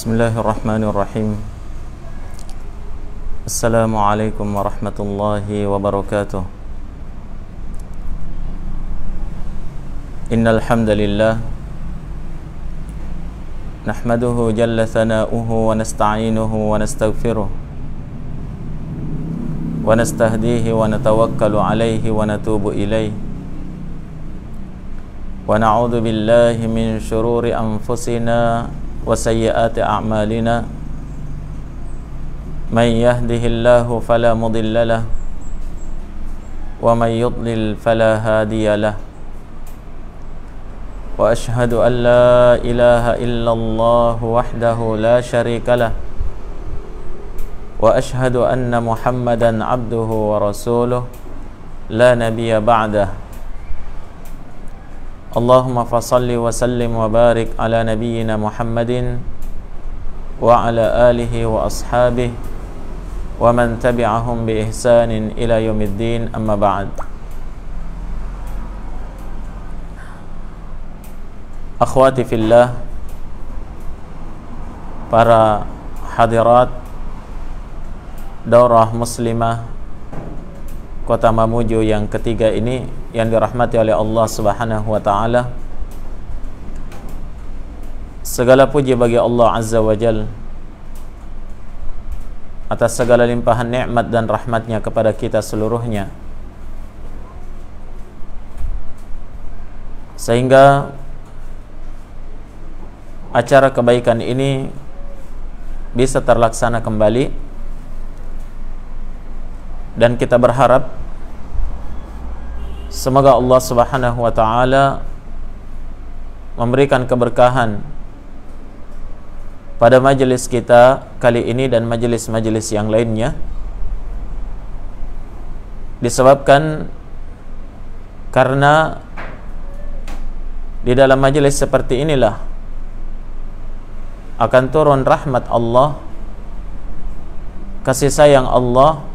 Bismillahirrahmanirrahim. Assalamualaikum warahmatullahi wabarakatuh. Innal hamdalillah nahmaduhu jalla thana'uhu wa nasta'inuhu wa nastaghfiruh wa nastahdihi wa natawakkalu alayhi wa natubu ilayhi wa na'udzu billahi min shururi anfusina wa sayyiati a'malina may yahdihillahu fala mudilla lahu wa may yudlil fala hadiya lahu wa ashhadu an la ilaha illallah wahdahu la syarika lahu wa ashhadu anna muhammadan abduhu wa rasuluh la nabiyya ba'dahu. Allahumma fasalli wa sallim wa barik ala nabiyyina Muhammadin wa ala alihi wa ashabihi wa man tabi'ahum bi ihsanin ila yaumiddin, amma ba'd. Akhwati fillah, para hadirat daurah muslimah Kota Mamuju yang ketiga ini yang dirahmati oleh Allah Subhanahu wa taala. Segala puji bagi Allah Azza wa Jalla atas segala limpahan nikmat dan rahmatnya kepada kita seluruhnya, sehingga acara kebaikan ini bisa terlaksana kembali, dan kita berharap semoga Allah Subhanahu wa taala memberikan keberkahan pada majelis kita kali ini dan majelis-majelis yang lainnya, disebabkan karena di dalam majelis seperti inilah akan turun rahmat Allah, kasih sayang Allah,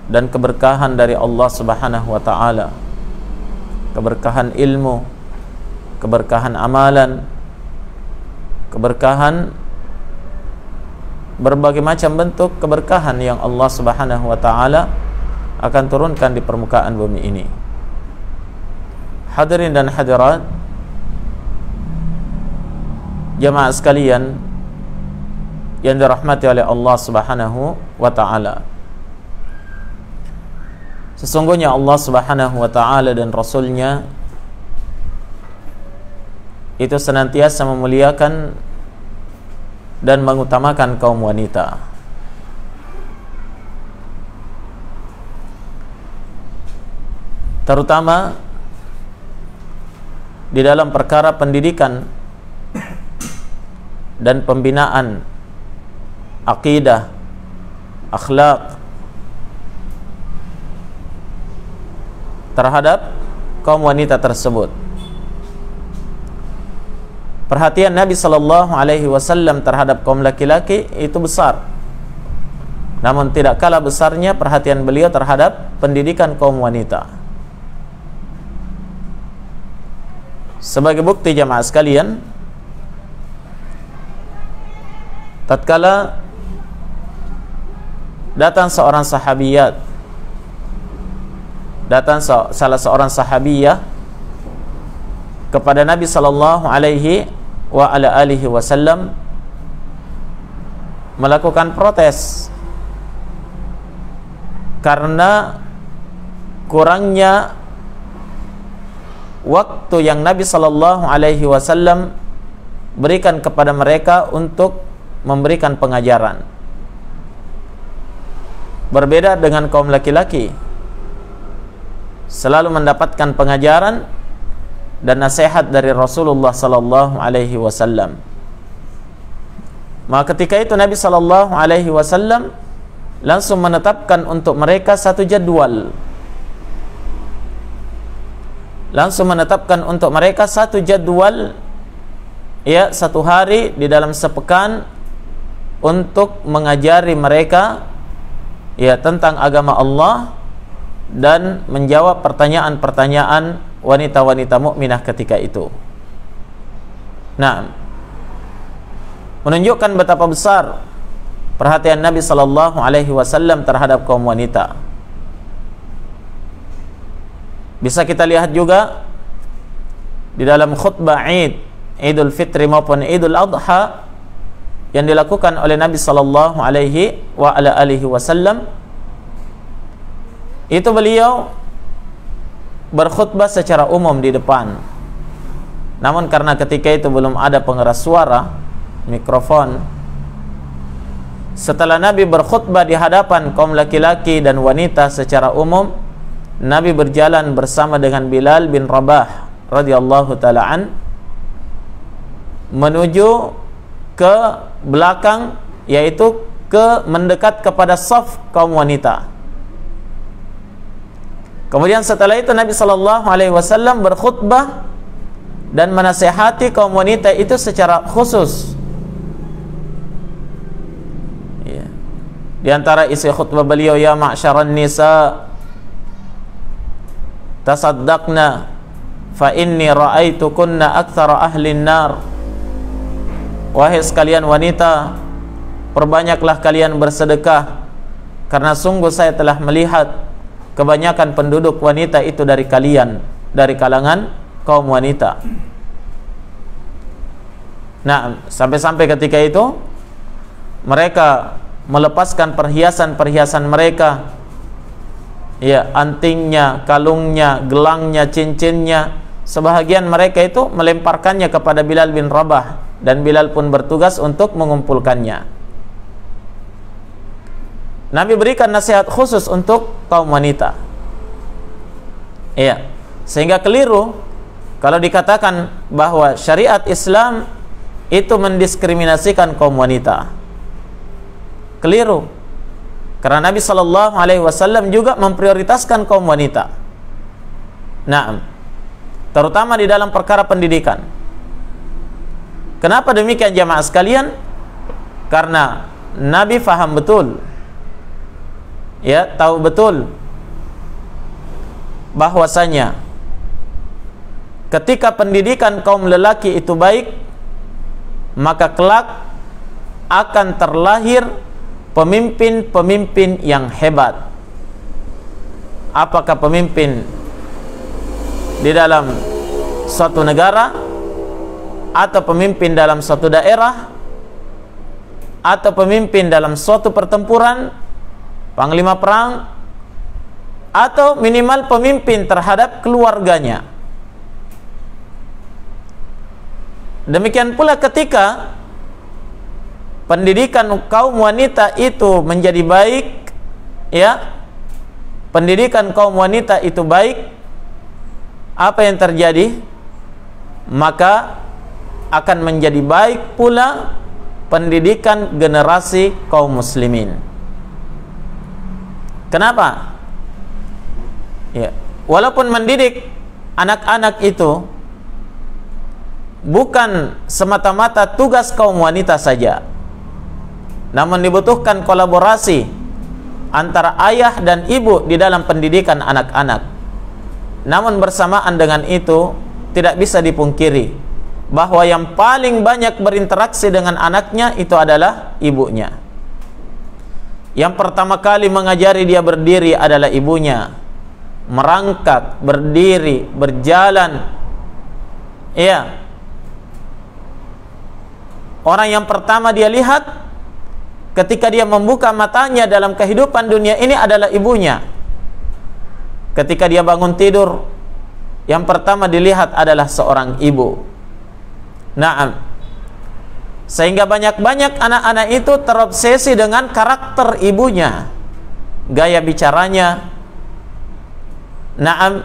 dan keberkahan dari Allah Subhanahu wa taala, keberkahan ilmu, keberkahan amalan, keberkahan berbagai macam bentuk keberkahan yang Allah Subhanahu wa taala akan turunkan di permukaan bumi ini. Hadirin dan hadirat, jamaah sekalian yang dirahmati oleh Allah Subhanahu wa taala, sesungguhnya Allah Subhanahu wa taala dan Rasulnya itu senantiasa memuliakan dan mengutamakan kaum wanita. Terutama di dalam perkara pendidikan dan pembinaan akidah, akhlak terhadap kaum wanita tersebut. Perhatian Nabi sallallahu alaihi wasallam terhadap kaum laki-laki itu besar. Namun tidak kalah besarnya perhatian beliau terhadap pendidikan kaum wanita. Sebagai bukti jamaah sekalian, tatkala datang salah seorang sahabiyah kepada Nabi sallallahu alaihi wa ala alihi wasallam melakukan protes karena kurangnya waktu yang Nabi sallallahu alaihi wasallam berikan kepada mereka untuk memberikan pengajaran. Berbeda dengan kaum laki-laki, selalu mendapatkan pengajaran dan nasihat dari Rasulullah sallallahu alaihi wasallam. Maka ketika itu Nabi sallallahu alaihi wasallam langsung menetapkan untuk mereka satu jadwal. Ya, satu hari di dalam sepekan untuk mengajari mereka ya tentang agama Allah dan menjawab pertanyaan-pertanyaan wanita-wanita mukminah ketika itu. Nah, menunjukkan betapa besar perhatian Nabi sallallahu alaihi wasallam terhadap kaum wanita. Bisa kita lihat juga di dalam khutbah Idul Fitri maupun Idul Adha yang dilakukan oleh Nabi sallallahu alaihi wasallam. Itu beliau berkhutbah secara umum di depan. Namun karena ketika itu belum ada pengeras suara, mikrofon, setelah Nabi berkhutbah di hadapan kaum laki-laki dan wanita secara umum, Nabi berjalan bersama dengan Bilal bin Rabah radhiyallahu taala an menuju ke belakang, yaitu mendekat kepada saf kaum wanita. Kemudian setelah itu Nabi sallallahu alaihi wasallam berkhutbah dan menasihati kaum wanita itu secara khusus. Ya. Di antara isi khutbah beliau, ya ma'syaran nisa tasaddaqna fa inni ra'aitukunna aktsara ahlin nar. Wahai sekalian wanita, perbanyaklah kalian bersedekah, karena sungguh saya telah melihat kebanyakan penduduk wanita itu dari kalian, dari kalangan kaum wanita. Nah, sampai-sampai ketika itu mereka melepaskan perhiasan-perhiasan mereka, ya, antingnya, kalungnya, gelangnya, cincinnya. Sebahagian mereka itu melemparkannya kepada Bilal bin Rabah, dan Bilal pun bertugas untuk mengumpulkannya. Nabi berikan nasihat khusus untuk kaum wanita. Iya, sehingga keliru kalau dikatakan bahwa syariat Islam itu mendiskriminasikan kaum wanita. Keliru. Karena Nabi sallallahu alaihi wasallam juga memprioritaskan kaum wanita. Nah, terutama di dalam perkara pendidikan. Kenapa demikian jamaah sekalian? Karena Nabi faham betul, ya, tahu betul bahwasanya ketika pendidikan kaum lelaki itu baik, maka kelak akan terlahir pemimpin-pemimpin yang hebat. Apakah pemimpin di dalam suatu negara, atau pemimpin dalam suatu daerah, atau pemimpin dalam suatu pertempuran, panglima perang, atau minimal pemimpin terhadap keluarganya. Demikian pula ketika pendidikan kaum wanita itu menjadi baik, ya, pendidikan kaum wanita itu baik, apa yang terjadi? Maka akan menjadi baik pula pendidikan generasi kaum muslimin. Kenapa? Ya, walaupun mendidik anak-anak itu bukan semata-mata tugas kaum wanita saja, namun dibutuhkan kolaborasi antara ayah dan ibu di dalam pendidikan anak-anak. Namun bersamaan dengan itu tidak bisa dipungkiri bahwa yang paling banyak berinteraksi dengan anaknya itu adalah ibunya. Yang pertama kali mengajari dia berdiri adalah ibunya. Merangkak, berdiri, berjalan. Iya. Orang yang pertama dia lihat ketika dia membuka matanya dalam kehidupan dunia ini adalah ibunya. Ketika dia bangun tidur, yang pertama dilihat adalah seorang ibu. Naam. Sehingga banyak-banyak anak-anak itu terobsesi dengan karakter ibunya, gaya bicaranya, naam,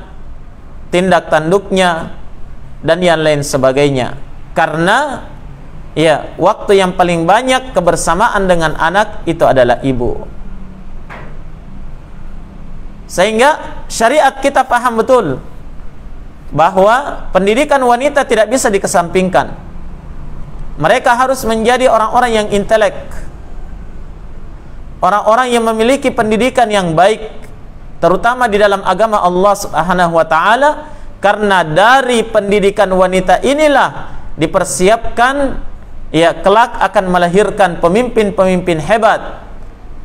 tindak tanduknya, dan yang lain sebagainya. Karena ya, waktu yang paling banyak kebersamaan dengan anak itu adalah ibu. Sehingga syariat kita paham betul bahwa pendidikan wanita tidak bisa dikesampingkan. Mereka harus menjadi orang-orang yang intelek, orang-orang yang memiliki pendidikan yang baik, terutama di dalam agama Allah Subhanahu wa taala, karena dari pendidikan wanita inilah dipersiapkan, ya kelak akan melahirkan pemimpin-pemimpin hebat.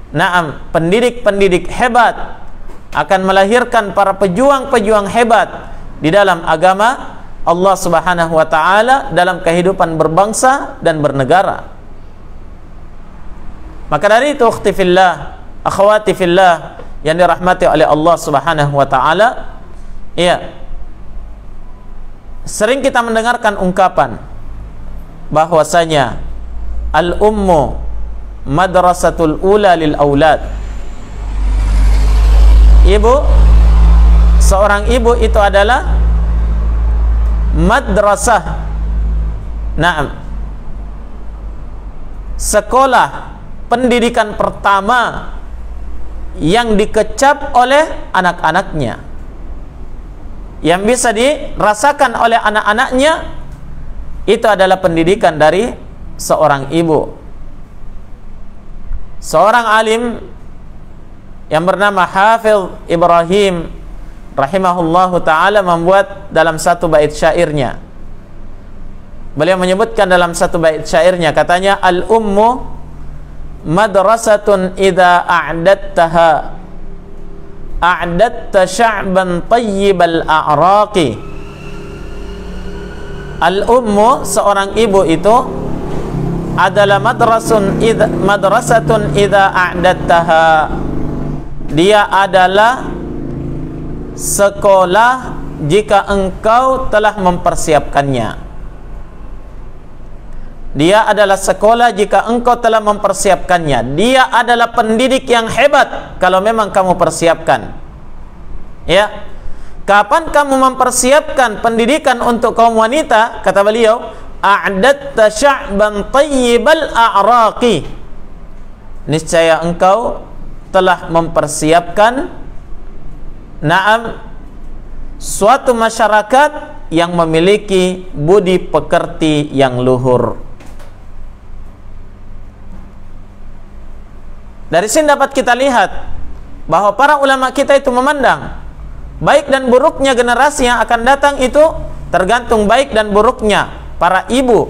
Naam, pendidik-pendidik hebat, akan melahirkan para pejuang-pejuang hebat di dalam agama Allah Subhanahu wa taala, dalam kehidupan berbangsa dan bernegara. Maka dari itu, ukhti fillah, akhwati fillah yang dirahmati oleh Allah Subhanahu wa taala, ya, sering kita mendengarkan ungkapan bahwasanya al-ummu madrasatul ula lil aulad. Ibu, seorang ibu itu adalah madrasah, naam, sekolah pendidikan pertama yang dikecap oleh anak-anaknya, yang bisa dirasakan oleh anak-anaknya. Itu adalah pendidikan dari seorang ibu. Seorang alim yang bernama Hafidh Ibrahim rahimahullahu ta'ala membuat dalam satu bait syairnya, beliau menyebutkan dalam satu bait syairnya, katanya, al-ummu madrasatun idza a'dattaha a'datta sya'ban tayyibal a'raqi. Al-ummu, seorang ibu itu adalah madrasatun idza a'dattaha. Dia adalah sekolah jika engkau telah mempersiapkannya. Dia adalah sekolah jika engkau telah mempersiapkannya. Dia adalah pendidik yang hebat kalau memang kamu persiapkan. Ya. Kapan kamu mempersiapkan pendidikan untuk kaum wanita? Kata beliau, a'datta sya'ban tayyibal a'raqi. Niscaya engkau telah mempersiapkan, naam, suatu masyarakat yang memiliki budi pekerti yang luhur. Dari sini dapat kita lihat bahwa para ulama kita itu memandang baik dan buruknya generasi yang akan datang itu tergantung baik dan buruknya para ibu,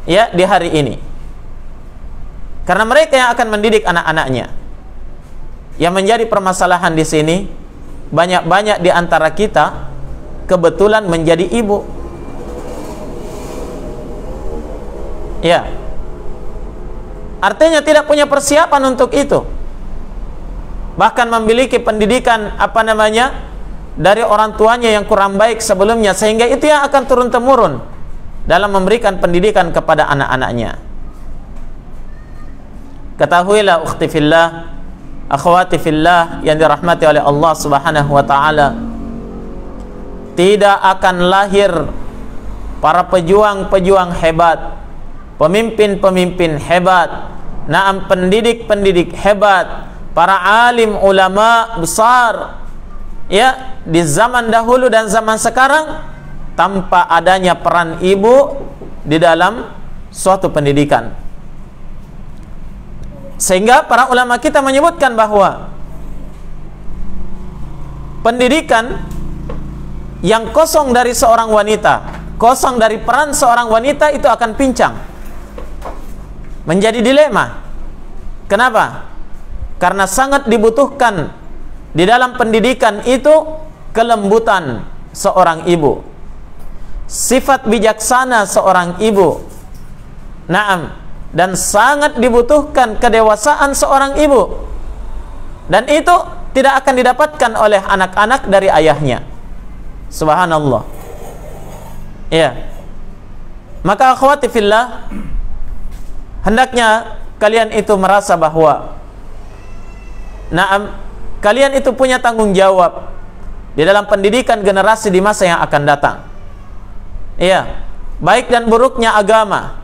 ya, di hari ini. Karena mereka yang akan mendidik anak-anaknya. Yang menjadi permasalahan di sini, banyak-banyak di antara kita kebetulan menjadi ibu. Ya. Artinya tidak punya persiapan untuk itu. Bahkan memiliki pendidikan dari orang tuanya yang kurang baik sebelumnya, sehingga itu yang akan turun-temurun dalam memberikan pendidikan kepada anak-anaknya. Ketahuilah ukhti fillah, akhwati fillah yang dirahmati oleh Allah Subhanahu wa taala, tidak akan lahir para pejuang-pejuang hebat, pemimpin-pemimpin hebat, naam, pendidik-pendidik hebat, para alim ulama besar, ya, di zaman dahulu dan zaman sekarang, tanpa adanya peran ibu di dalam suatu pendidikan. Sehingga para ulama kita menyebutkan bahwa pendidikan yang kosong dari seorang wanita, kosong dari peran seorang wanita, itu akan pincang, menjadi dilema. Kenapa? Karena sangat dibutuhkan di dalam pendidikan itu kelembutan seorang ibu, sifat bijaksana seorang ibu, naam, dan sangat dibutuhkan kedewasaan seorang ibu. Dan itu tidak akan didapatkan oleh anak-anak dari ayahnya. Subhanallah. Ya. Maka akhwati fillah, hendaknya kalian itu merasa bahwa, naam, kalian itu punya tanggung jawab di dalam pendidikan generasi di masa yang akan datang. Iya, baik dan buruknya agama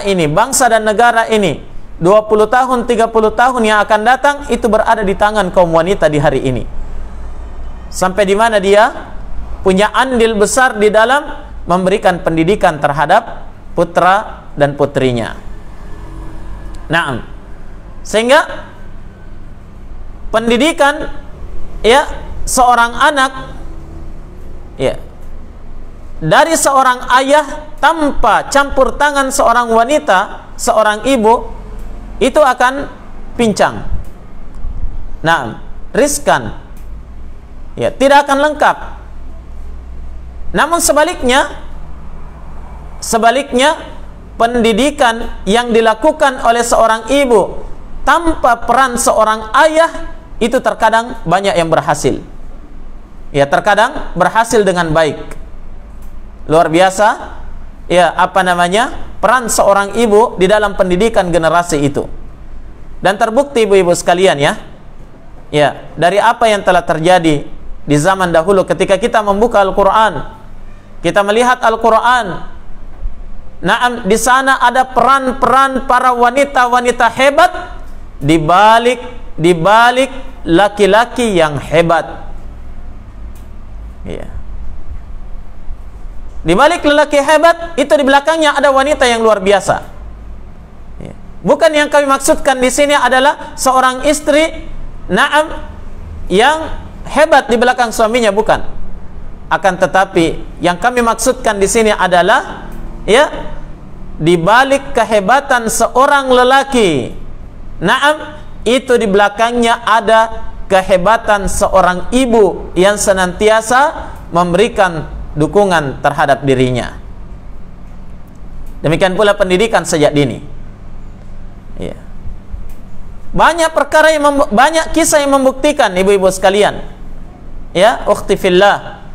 ini, bangsa dan negara ini, 20 tahun, 30 tahun yang akan datang, itu berada di tangan kaum wanita di hari ini. Sampai di mana dia punya andil besar di dalam memberikan pendidikan terhadap putra dan putrinya. Naam. Sehingga pendidikan, ya, seorang anak, ya, dari seorang ayah tanpa campur tangan seorang wanita, seorang ibu, itu akan pincang. Nah, riskan. Ya, tidak akan lengkap. Namun sebaliknya pendidikan yang dilakukan oleh seorang ibu tanpa peran seorang ayah itu terkadang banyak yang berhasil. Ya, terkadang berhasil dengan baik. Luar biasa. Ya, peran seorang ibu di dalam pendidikan generasi itu. Dan terbukti ibu-ibu sekalian ya. Ya, dari apa yang telah terjadi di zaman dahulu ketika kita membuka Al-Qur'an, kita melihat Al-Qur'an. Naam, di sana ada peran-peran para wanita-wanita hebat di balik laki-laki yang hebat. Ya. Di balik lelaki hebat itu di belakangnya ada wanita yang luar biasa. Ya. Bukan yang kami maksudkan di sini adalah seorang istri yang hebat di belakang suaminya, bukan. Akan tetapi yang kami maksudkan di sini adalah ya, di balik kehebatan seorang lelaki, itu di belakangnya ada kehebatan seorang ibu yang senantiasa memberikan dukungan terhadap dirinya. Demikian pula pendidikan sejak dini. Ya. Banyak perkara banyak kisah yang membuktikan ibu-ibu sekalian. Ya, ukhti fillah.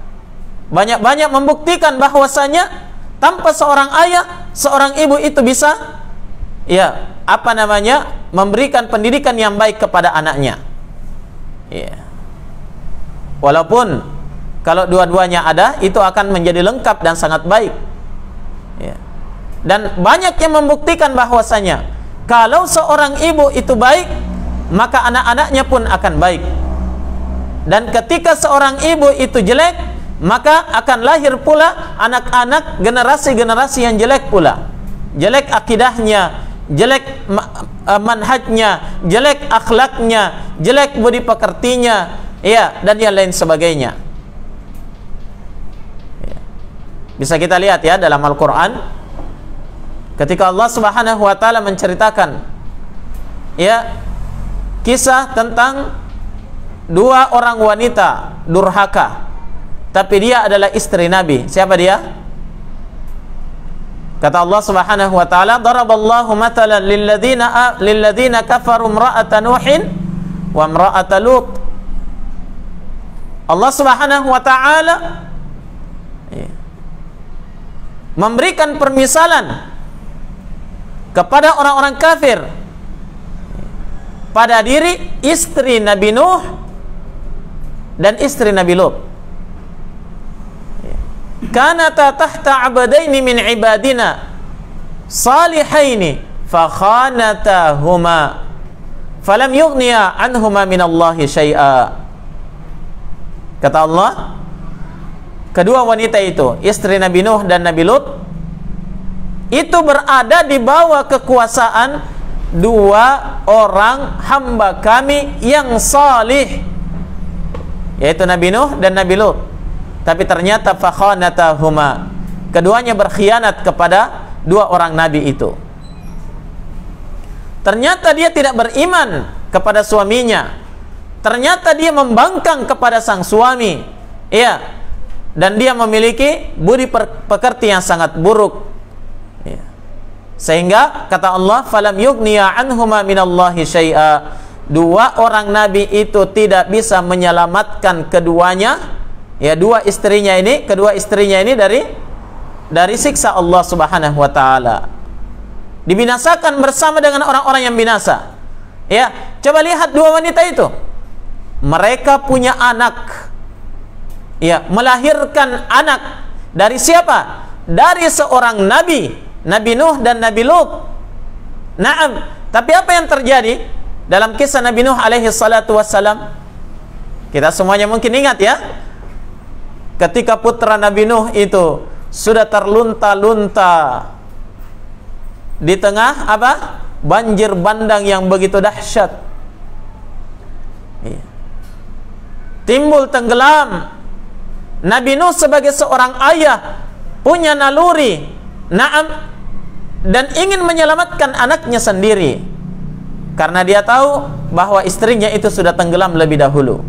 Banyak membuktikan bahwasanya tanpa seorang ayah, seorang ibu itu bisa ya, memberikan pendidikan yang baik kepada anaknya. Ya. Walaupun kalau dua-duanya ada, itu akan menjadi lengkap dan sangat baik. Ya. Dan banyak yang membuktikan bahwasanya kalau seorang ibu itu baik, maka anak-anaknya pun akan baik. Dan ketika seorang ibu itu jelek, maka akan lahir pula anak-anak generasi-generasi yang jelek pula. Jelek akidahnya, jelek manhajnya, jelek akhlaknya, jelek budi pekertinya, ya, dan yang lain sebagainya. Ya. Bisa kita lihat ya dalam Al-Quran, ketika Allah Subhanahu wa ta'ala menceritakan ya, kisah tentang dua orang wanita durhaka, tapi dia adalah istri Nabi. Siapa dia? Kata Allah Subhanahu wa ta'ala, daraballahu matalan lilladzina kafaru imra'ata Nuhin wa imra'ata Lut. Allah Subhanahu wa ta'ala memberikan permisalan kepada orang-orang kafir pada diri istri Nabi Nuh dan istri Nabi Lut. Kanata tahta abadaini min ibadina salihaini fakhanatahuma falam yughniya anhuma minallahi syai'a. Kata Allah, kedua wanita itu, istri Nabi Nuh dan Nabi Lut, itu berada di bawah kekuasaan dua orang hamba kami yang salih, yaitu Nabi Nuh dan Nabi Lut. Tapi ternyata fakhanatahuma, keduanya berkhianat kepada dua orang nabi itu. Ternyata dia tidak beriman kepada suaminya. Ternyata dia membangkang kepada sang suami. Ya. Dan dia memiliki budi pekerti yang sangat buruk. Ya. Sehingga kata Allah, falam yughniya anhuma minallahi syai'a. Dua orang nabi itu tidak bisa menyelamatkan keduanya. Ya, kedua istrinya ini dari siksa Allah Subhanahu wa ta'ala. Dibinasakan bersama dengan orang-orang yang binasa. Ya, coba lihat dua wanita itu. Mereka punya anak. Ya, melahirkan anak dari siapa? Dari seorang nabi, Nabi Nuh dan Nabi Lut. Naam, tapi apa yang terjadi dalam kisah Nabi Nuh alaihi salatu wassalam? Kita semuanya mungkin ingat ya. Ketika putra Nabi Nuh itu sudah terlunta-lunta di tengah banjir bandang yang begitu dahsyat. Timbul tenggelam. Nabi Nuh sebagai seorang ayah punya naluri, na'am, dan ingin menyelamatkan anaknya sendiri, karena dia tahu bahwa istrinya itu sudah tenggelam lebih dahulu.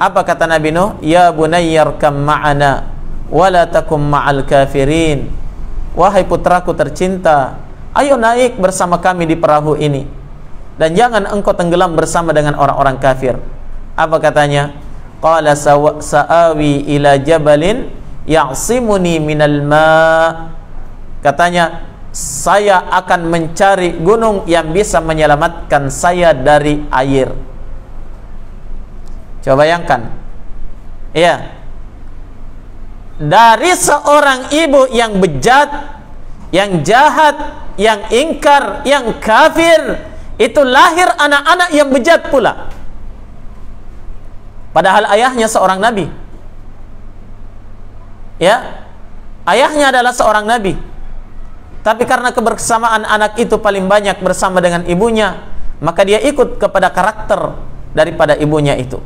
Apa kata Nabi Nuh? Ya bunayyarkam ma'ana wala takum ma'al kafirin. Wahai putraku tercinta, ayo naik bersama kami di perahu ini, dan jangan engkau tenggelam bersama dengan orang-orang kafir. Apa katanya? Qala sa'awi ila jabalin ya'simuni minal ma'. Katanya, saya akan mencari gunung yang bisa menyelamatkan saya dari air. Coba bayangkan, ya, dari seorang ibu yang bejat, yang jahat, yang ingkar, yang kafir, itu lahir anak-anak yang bejat pula. Padahal ayahnya seorang nabi. Ya, ayahnya adalah seorang nabi. Tapi karena kebersamaan anak itu paling banyak bersama dengan ibunya, maka dia ikut kepada karakter daripada ibunya itu.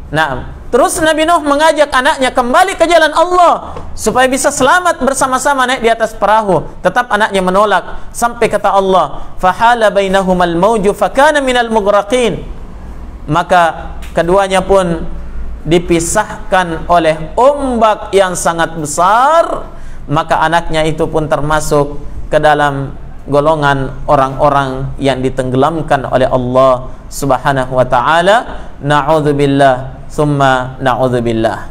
Nah, terus Nabi Nuh mengajak anaknya kembali ke jalan Allah supaya bisa selamat bersama-sama naik di atas perahu. Tetap anaknya menolak, sampai kata Allah, fahala bainahumal mauju fakana minal mughraqin. Maka keduanya pun dipisahkan oleh ombak yang sangat besar, maka anaknya itu pun termasuk ke dalam golongan orang-orang yang ditenggelamkan oleh Allah Subhanahu wa ta'ala. Na'udzubillah summa na'udzubillah.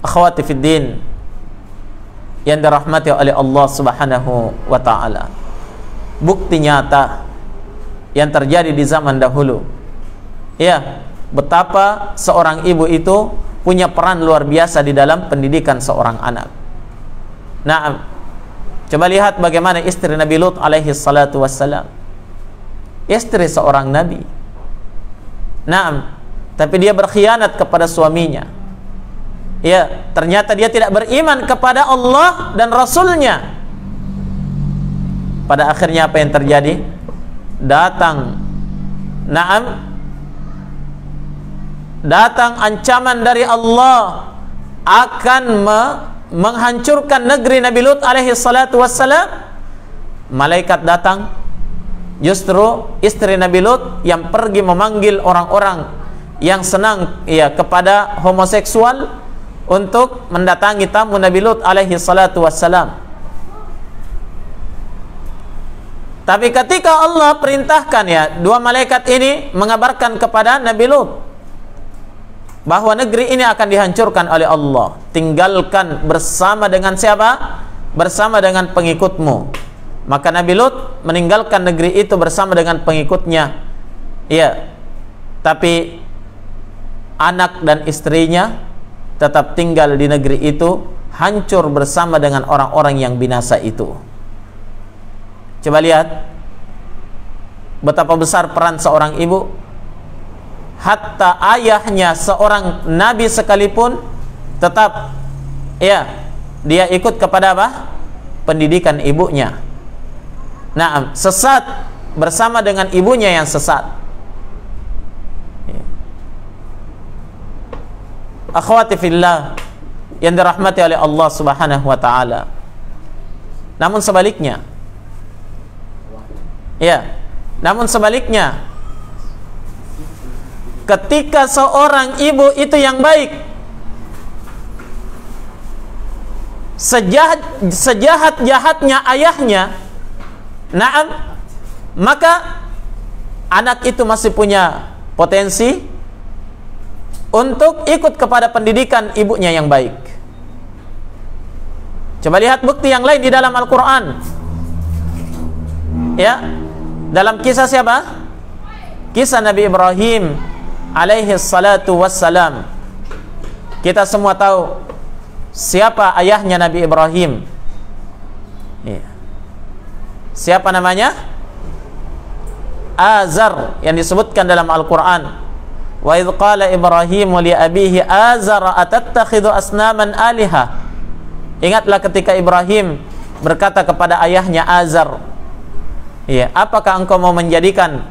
Akhwati fid din yang dirahmati oleh Allah Subhanahu wa ta'ala, bukti nyata yang terjadi di zaman dahulu, ya, betapa seorang ibu itu punya peran luar biasa di dalam pendidikan seorang anak. Nah, coba lihat bagaimana istri Nabi Lut alaihi salatu wassalam, istri seorang nabi. Nah, tapi dia berkhianat kepada suaminya. Ya, ternyata dia tidak beriman kepada Allah dan Rasulnya. Pada akhirnya apa yang terjadi? Datang ancaman dari Allah akan menghancurkan negeri Nabi Lut alaihi salatu wassalam. Malaikat datang, justru istri Nabi Lut yang pergi memanggil orang-orang yang senang, ya, kepada homoseksual untuk mendatangi tamu Nabi Lut alaihi salatu wassalam. Tapi ketika Allah perintahkan, ya, dua malaikat ini mengabarkan kepada Nabi Lut bahwa negeri ini akan dihancurkan oleh Allah, tinggalkan bersama dengan siapa? Bersama dengan pengikutmu. Maka Nabi Lut meninggalkan negeri itu bersama dengan pengikutnya, ya, tapi anak dan istrinya tetap tinggal di negeri itu, hancur bersama dengan orang-orang yang binasa itu. Coba lihat betapa besar peran seorang ibu. Hatta ayahnya seorang nabi sekalipun tetap, ya, dia ikut kepada apa? Pendidikan ibunya. Nah, sesat bersama dengan ibunya yang sesat. Akhwati fillah yang dirahmati oleh Allah Subhanahu wa ta'ala. Namun sebaliknya, ya, namun sebaliknya, ketika seorang ibu itu yang baik, sejahat-jahatnya ayahnya, naam, maka anak itu masih punya potensi untuk ikut kepada pendidikan ibunya yang baik. Coba lihat bukti yang lain di dalam Al-Quran, ya, dalam kisah siapa? Kisah Nabi Ibrahim alaihi salatu wassalam. Kita semua tahu siapa ayahnya Nabi Ibrahim, ya. Siapa namanya? Azar, yang disebutkan dalam Al-Quran. Wa idh qala Ibrahimu li abihi Azara atattakhidhu asnaman aliha. Ingatlah ketika Ibrahim berkata kepada ayahnya Azar, ya, apakah engkau mau menjadikan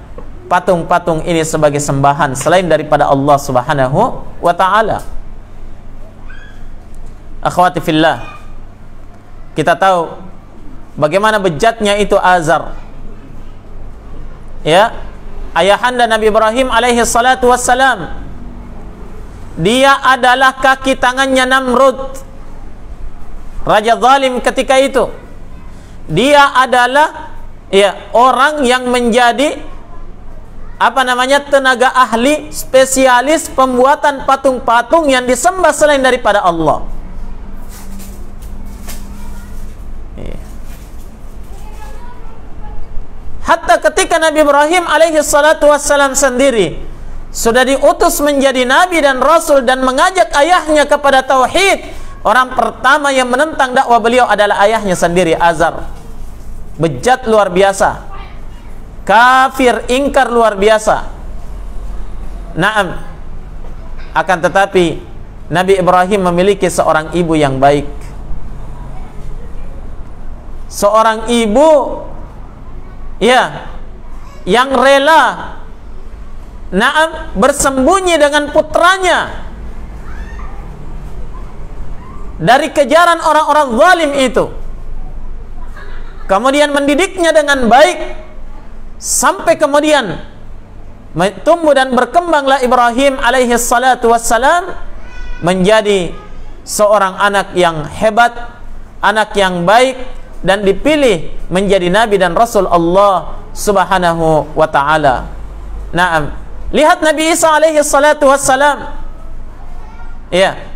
patung-patung ini sebagai sembahan selain daripada Allah Subhanahu wa ta'ala? Akhwati fillah, kita tahu bagaimana bejatnya itu Azar. Ya, ayahanda Nabi Ibrahim alaihi salatu wassalam. Dia adalah kaki tangannya Namrud, raja zalim ketika itu. Dia adalah orang yang menjadi tenaga ahli spesialis pembuatan patung-patung yang disembah selain daripada Allah. Hatta ketika Nabi Ibrahim alaihi salatu wassalam sendiri sudah diutus menjadi nabi dan rasul dan mengajak ayahnya kepada tauhid, orang pertama yang menentang dakwah beliau adalah ayahnya sendiri, Azar. Bejat luar biasa, kafir ingkar luar biasa. Naam. Akan tetapi Nabi Ibrahim memiliki seorang ibu yang baik, seorang ibu yang rela bersembunyi dengan putranya dari kejaran orang-orang zalim itu, kemudian mendidiknya dengan baik sampai kemudian tumbuh dan berkembanglah Ibrahim alaihi salatu wassalam menjadi seorang anak yang hebat, anak yang baik, dan dipilih menjadi nabi dan rasul Allah subhanahu wa ta'ala. Naam. Lihat Nabi Isa alaihi salatu wassalam,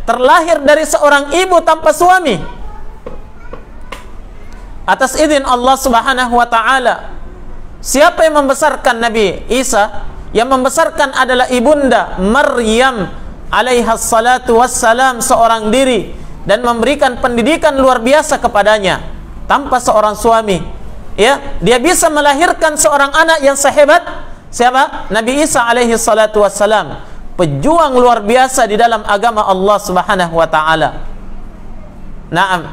terlahir dari seorang ibu tanpa suami atas izin Allah subhanahu wa ta'ala. Siapa yang membesarkan Nabi Isa? Yang membesarkan adalah ibunda Maryam alaihi salatu wassalam seorang diri, dan memberikan pendidikan luar biasa kepadanya tanpa seorang suami. Dia bisa melahirkan seorang anak yang sehebat siapa? Nabi Isa alaihi salatu wassalam, pejuang luar biasa di dalam agama Allah subhanahu wa ta'ala. Naam.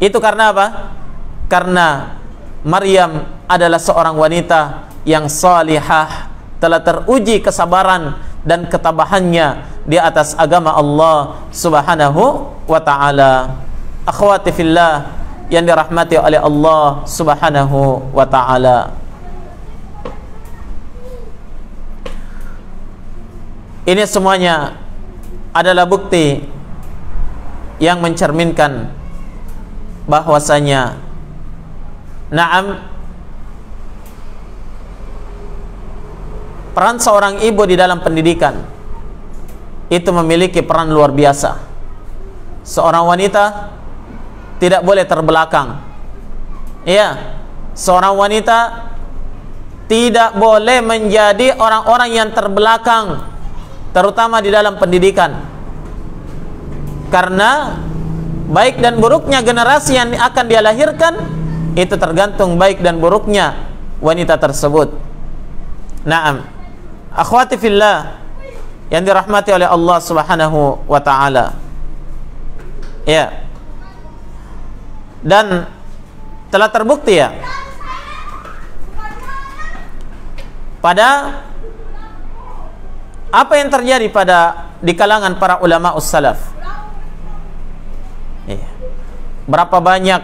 Itu karena apa? Karena Maryam adalah seorang wanita yang salihah, telah teruji kesabaran dan ketabahannya di atas agama Allah subhanahu wa ta'ala. Akhwati fillah yang dirahmati oleh Allah subhanahu wa ta'ala, ini semuanya adalah bukti yang mencerminkan bahwasanya peran seorang ibu di dalam pendidikan itu memiliki peran luar biasa. Seorang wanita tidak boleh terbelakang. Seorang wanita tidak boleh menjadi orang-orang yang terbelakang, terutama di dalam pendidikan. Karena baik dan buruknya generasi yang akan dia lahirkan itu tergantung baik dan buruknya wanita tersebut. Naam. Akhwati fillah yang dirahmati oleh Allah subhanahu wa ta'ala. Dan telah terbukti pada apa yang terjadi di kalangan para ulama ussalaf. Berapa banyak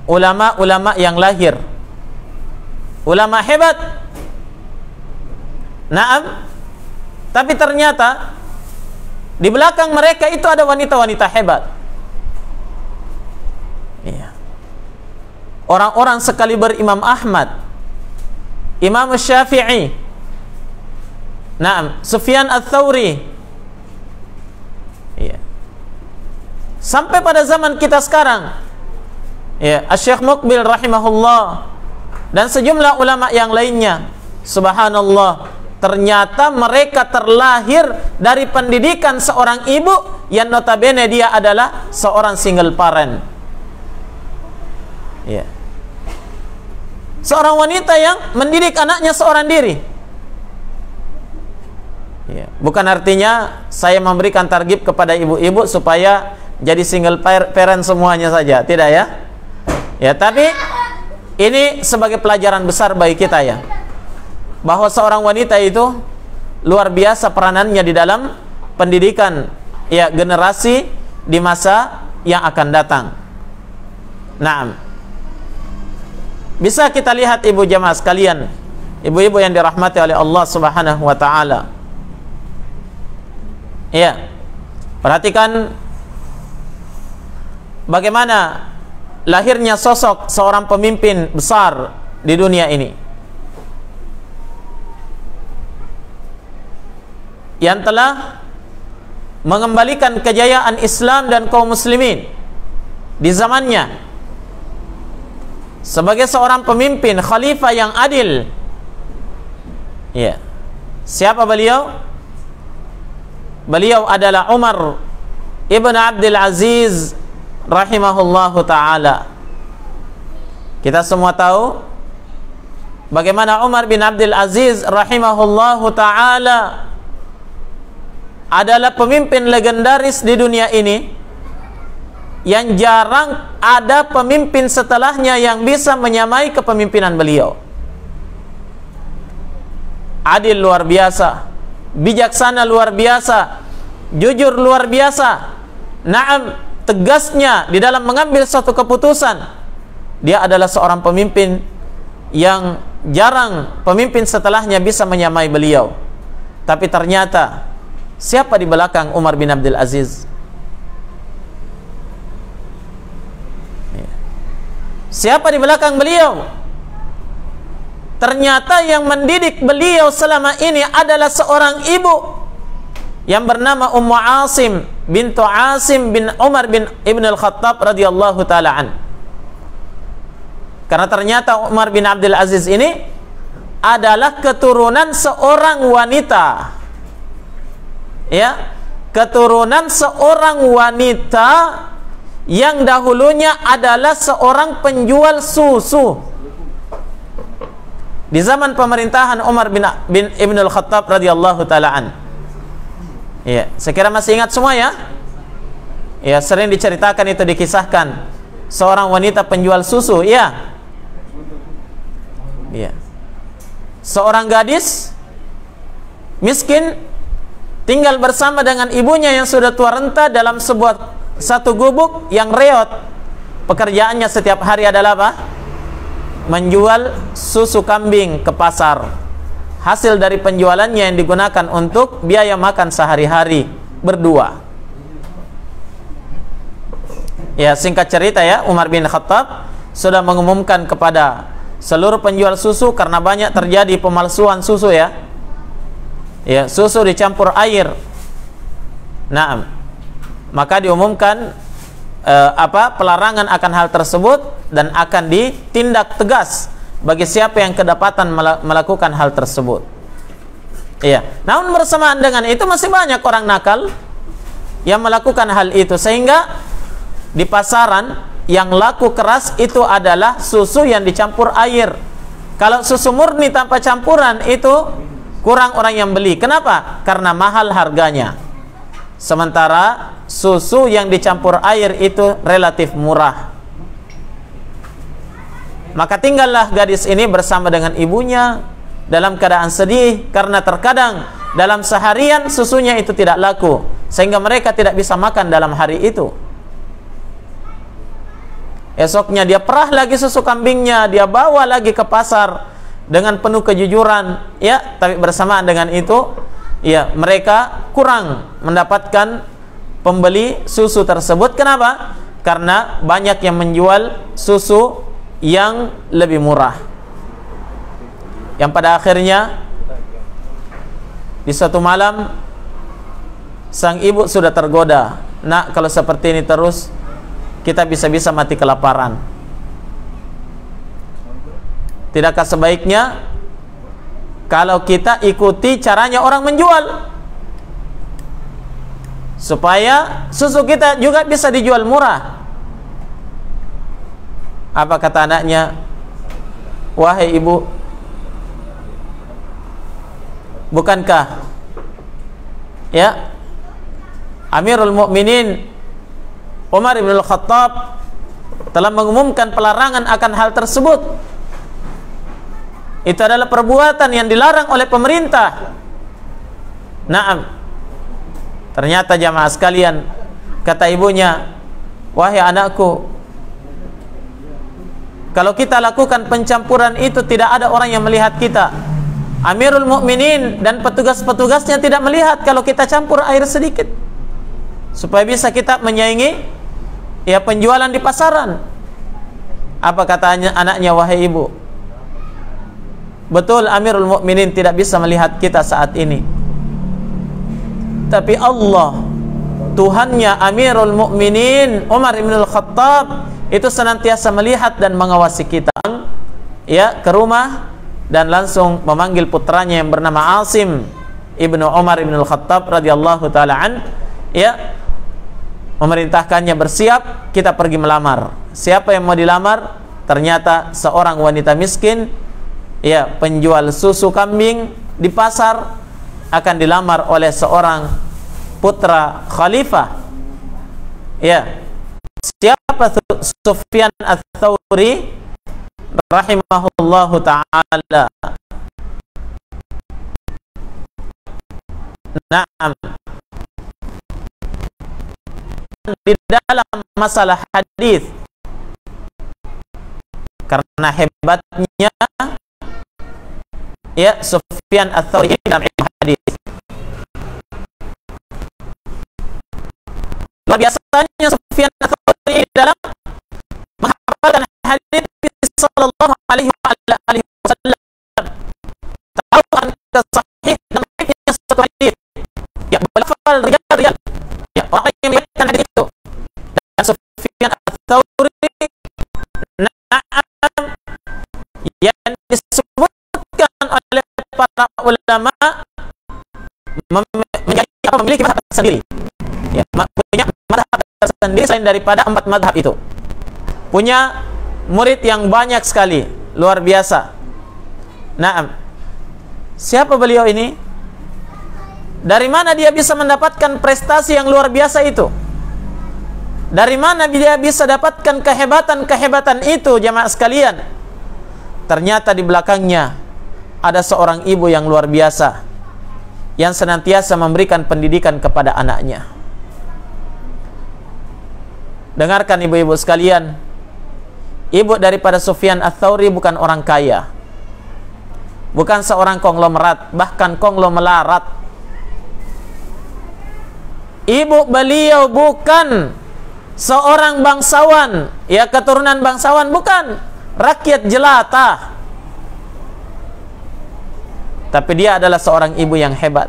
ulama-ulama yang lahir, ulama hebat, tapi ternyata di belakang mereka itu ada wanita-wanita hebat. Orang-orang sekaliber Imam Ahmad, Imam Syafi'i, Sufyan Ats-Tsauri, sampai pada zaman kita sekarang, Asy-Syaikh Muqbil rahimahullah dan sejumlah ulama yang lainnya. Subhanallah, ternyata mereka terlahir dari pendidikan seorang ibu yang notabene dia adalah seorang single parent. Seorang wanita yang mendidik anaknya seorang diri. Bukan artinya saya memberikan targib kepada ibu-ibu supaya jadi single parent semuanya saja, tidak tapi ini sebagai pelajaran besar bagi kita bahwa seorang wanita itu luar biasa peranannya di dalam pendidikan generasi di masa yang akan datang. Naam. Bisa kita lihat ibu jamaah sekalian, ibu-ibu yang dirahmati oleh Allah Subhanahu wa taala. Ya. Perhatikan bagaimana lahirnya sosok seorang pemimpin besar di dunia ini yang telah mengembalikan kejayaan Islam dan kaum muslimin di zamannya sebagai seorang pemimpin khalifah yang adil. Ya. Siapa beliau? Beliau adalah Umar ibn Abdul Aziz rahimahullahu ta'ala. Kita semua tahu bagaimana Umar bin Abdul Aziz rahimahullahu ta'ala adalah pemimpin legendaris di dunia ini yang jarang ada pemimpin setelahnya yang bisa menyamai kepemimpinan beliau. Adil luar biasa, bijaksana luar biasa, jujur luar biasa. Naam, tegasnya di dalam mengambil suatu keputusan. Dia adalah seorang pemimpin yang jarang pemimpin setelahnya bisa menyamai beliau. Tapi ternyata siapa di belakang Umar bin Abdul Aziz? Siapa di belakang beliau? Ternyata yang mendidik beliau selama ini adalah seorang ibu yang bernama Ummu Asim bintu Asim bin Umar bin Ibn al-Khattab radhiyallahu ta'ala an. Karena ternyata Umar bin Abdul Aziz ini adalah keturunan seorang wanita. Ya, keturunan seorang wanita yang dahulunya adalah seorang penjual susu di zaman pemerintahan Umar bin Ibn al-Khattab radhiyallahu ta'ala an. Ya, saya kira masih ingat semua ya. Ya, sering diceritakan itu, dikisahkan seorang wanita penjual susu, ya. Ya. Seorang gadis miskin tinggal bersama dengan ibunya yang sudah tua renta dalam satu gubuk yang reot. Pekerjaannya setiap hari adalah apa? Menjual susu kambing ke pasar. Hasil dari penjualannya yang digunakan untuk biaya makan sehari-hari berdua. Ya, singkat cerita ya, Umar bin Khattab sudah mengumumkan kepada seluruh penjual susu, karena banyak terjadi pemalsuan susu ya. Ya, susu dicampur air. Nah, maka diumumkan pelarangan akan hal tersebut dan akan ditindak tegas bagi siapa yang kedapatan melakukan hal tersebut. Iya. Namun bersamaan dengan itu masih banyak orang nakal yang melakukan hal itu, sehingga di pasaran yang laku keras itu adalah susu yang dicampur air. Kalau susu murni tanpa campuran itu kurang orang yang beli. Kenapa? Karena mahal harganya. Sementara susu yang dicampur air itu relatif murah. Maka tinggallah gadis ini bersama dengan ibunya dalam keadaan sedih, karena terkadang dalam seharian susunya itu tidak laku, sehingga mereka tidak bisa makan dalam hari itu. Esoknya dia perah lagi susu kambingnya, dia bawa lagi ke pasar dengan penuh kejujuran, ya. Tapi bersamaan dengan itu, ya, mereka kurang mendapatkan pembeli susu tersebut. Kenapa? Karena banyak yang menjual susu yang lebih murah, yang pada akhirnya di suatu malam sang ibu sudah tergoda. Nak, kalau seperti ini terus kita bisa-bisa mati kelaparan. Tidakkah sebaiknya kalau kita ikuti caranya orang menjual, supaya susu kita juga bisa dijual murah? Apa kata anaknya? Wahai ibu, bukankah ya Amirul Mukminin Umar bin Al-Khattab telah mengumumkan pelarangan akan hal tersebut? Itu adalah perbuatan yang dilarang oleh pemerintah. Naam. Ternyata jamaah sekalian, Kata ibunya, wahai anakku, kalau kita lakukan pencampuran itu tidak ada orang yang melihat kita. Amirul Mukminin dan petugas-petugasnya tidak melihat kalau kita campur air sedikit, supaya bisa kita menyaingi ya penjualan di pasaran. Apa katanya anaknya, wahai ibu, betul Amirul Mukminin tidak bisa melihat kita saat ini, tapi Allah, Tuhannya Amirul Mukminin Umar bin Al-Khattab, itu senantiasa melihat dan mengawasi kita. Ya, ke rumah dan langsung memanggil putranya yang bernama Asim ibnu Umar bin Al-Khattab radhiyallahu taala an, ya, memerintahkannya bersiap, kita pergi melamar. Siapa yang mau dilamar? Ternyata seorang wanita miskin, ya, penjual susu kambing di pasar, akan dilamar oleh seorang putra khalifah. Ya, siapa? Sufyan Ats-Tsauri rahimahullahu ta'ala. Naam, di dalam masalah hadis, karena hebatnya ya Sufyan Ats-Tsauri dalam ilmu hadis. Luar biasanya Sufyan Ats-Tsauri dalam menghafalkan hadis sallallahu alaihi wasallam. Tahu angka sahih dan dhaifnya satu hadis. Ya, melafal riyal. Ya, orang yang meriwayatkan hadis itu. Dan Sufyan Ats-Tsauri, na'am, yang disebutkan oleh para ulama memiliki mazhab sendiri. Ya, punya mazhab sendiri selain daripada 4 mazhab itu. Punya murid yang banyak sekali, luar biasa. Naam. Siapa beliau ini? Dari mana dia bisa mendapatkan prestasi yang luar biasa itu? Dari mana dia bisa dapatkan kehebatan-kehebatan itu, jamaah sekalian? Ternyata di belakangnya ada seorang ibu yang luar biasa, yang senantiasa memberikan pendidikan kepada anaknya. Dengarkan ibu-ibu sekalian, ibu daripada Sufyan Ats-Tsauri bukan orang kaya, bukan seorang konglomerat, bahkan konglomeraat. Ibu beliau bukan seorang bangsawan, ya, keturunan bangsawan, bukan rakyat jelata, tapi dia adalah seorang ibu yang hebat,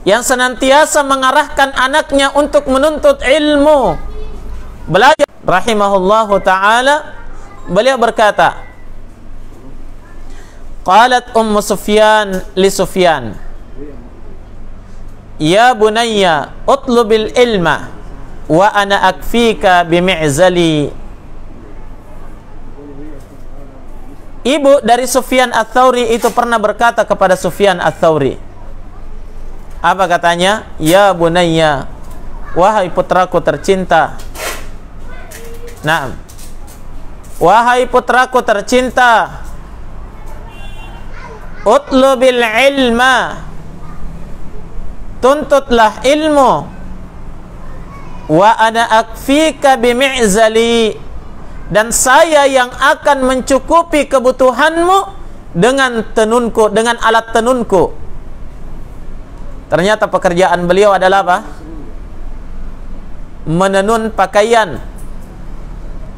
yang senantiasa mengarahkan anaknya untuk menuntut ilmu, belajar. Rahimahullahu ta'ala, beliau berkata, qalat Ummu Sufyan li Sufyan, ya bunayya utlubil ilma wa ana akfika bimi'zali. Ibu dari Sufyan Ats-Tsauri itu pernah berkata kepada Sufyan Ats-Tsauri, apa katanya? Ya bunayya, wahai putraku tercinta. Naam, wahai putraku tercinta, utlubil ilma, tuntutlah ilmu, wa ana akfika bimi'zali, dan saya yang akan mencukupi kebutuhanmu dengan tenunku, dengan alat tenunku. Ternyata pekerjaan beliau adalah apa? Menenun pakaian,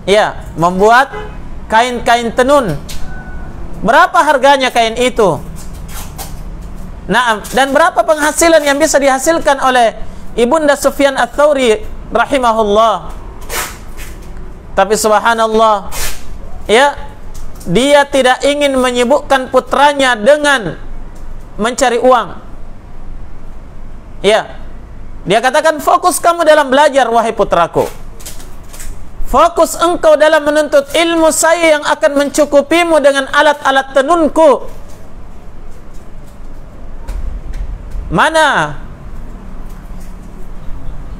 ya, membuat kain-kain tenun. Berapa harganya kain itu? Nah, dan berapa penghasilan yang bisa dihasilkan oleh ibunda Sufyan Ats-Tsauri rahimahullah? Tapi subhanallah, ya, dia tidak ingin menyibukkan putranya dengan mencari uang. Ya, dia katakan, fokus kamu dalam belajar, wahai putraku. Fokus engkau dalam menuntut ilmu, saya yang akan mencukupimu dengan alat-alat tenunku. Mana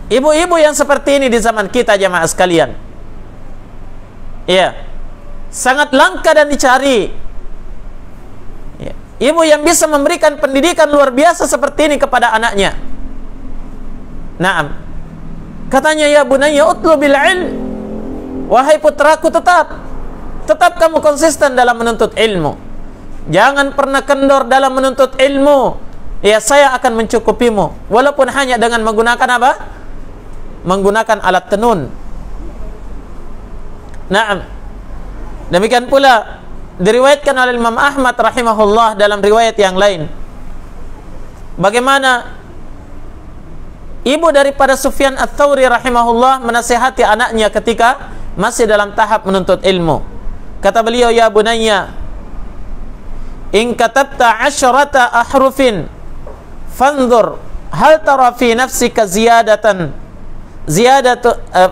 ibu-ibu yang seperti ini di zaman kita, jamaah sekalian? Ya, sangat langka dan dicari. Ya, ibu yang bisa memberikan pendidikan luar biasa seperti ini kepada anaknya. Naam. Katanya, ya bunayya utlubil ilm. Wahai putraku, tetap kamu konsisten dalam menuntut ilmu. Jangan pernah kendor dalam menuntut ilmu. Ya, saya akan mencukupimu, walaupun hanya dengan menggunakan apa? Menggunakan alat tenun. Naam. Demikian pula diriwayatkan oleh Imam Ahmad rahimahullah dalam riwayat yang lain, bagaimana ibu daripada Sufyan Ats-Tsauri rahimahullah menasihati anaknya ketika masih dalam tahap menuntut ilmu. Kata beliau, ya bunayya, in katabta 'asyrata ahrufin fanzur hal tara fi nafsika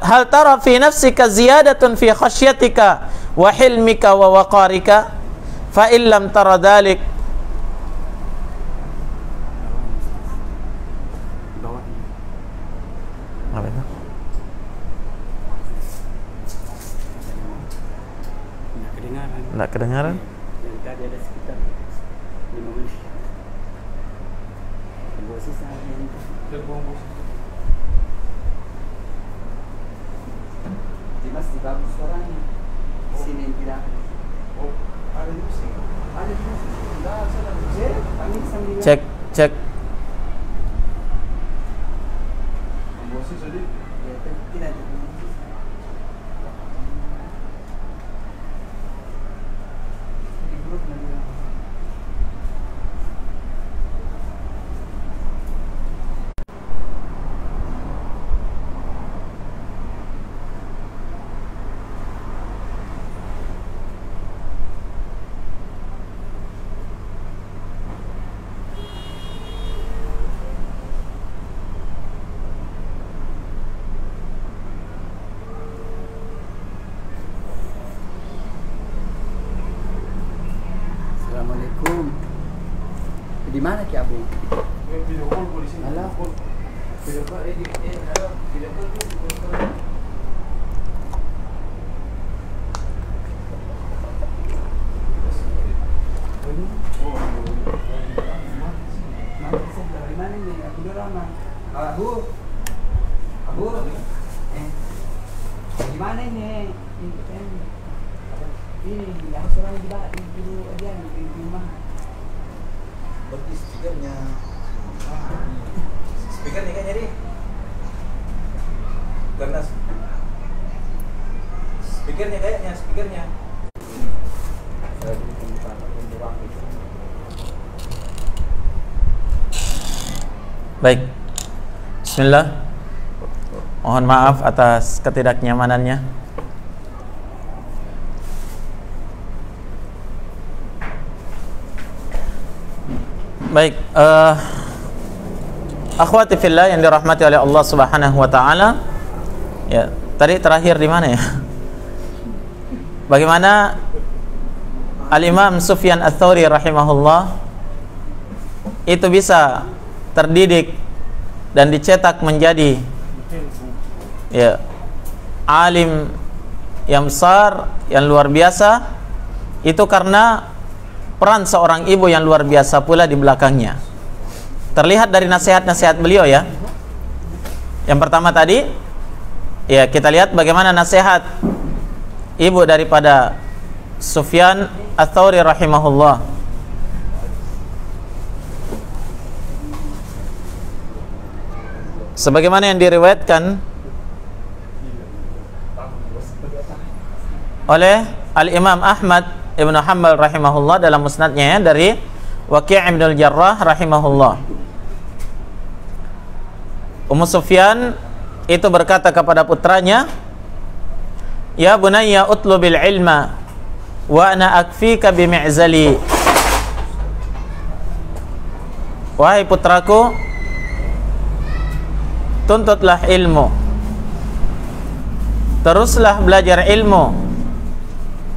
hal tara fi nafsika ziyadatun fi khasyatika wa hilmika wa waqarika, fa in lam tara dhalik apa itu? Nggak kedengaran? Tadi ada sekitar 5 menit. Masih bagus suaranya. Sini tidak. Oh, ada di sini. Ada di sini. Enggak, saya sambil. Cek. Emosi tadi. Ya, tidak. Assalamualaikum. Di mana Ki Abu? Video call di sini. Halo. Video call halo. Video call dari mana nih? Aku Dorama. Abu. Gimana ini? Ini yang suara di dulu aja di rumah. Berarti speakernya kan jadi karena speakernya Baik. Bismillah. Mohon maaf atas ketidaknyamanannya. Baik, akhwati fillah yang dirahmati oleh Allah Subhanahu wa taala. Ya, tadi terakhir di mana ya? Bagaimana Al-Imam Sufyan Ats-Tsauri rahimahullah itu bisa terdidik dan dicetak menjadi ya alim yang besar, yang luar biasa, itu karena peran seorang ibu yang luar biasa pula di belakangnya. Terlihat dari nasihat-nasihat beliau ya. Yang pertama tadi ya, kita lihat bagaimana nasihat ibu daripada Sufyan Ats-Tsauri rahimahullah. Sebagaimana yang diriwayatkan oleh Al-Imam Ahmad Ibnu Hanbal rahimahullah dalam musnadnya ya, dari Waqi' bin Al-Jarrah rahimahullah. Ummu Sufyan itu berkata kepada putranya, ya bunayya utlubil ilma wa ana akfika bimi'zali. Wahai putraku, tuntutlah ilmu, teruslah belajar ilmu,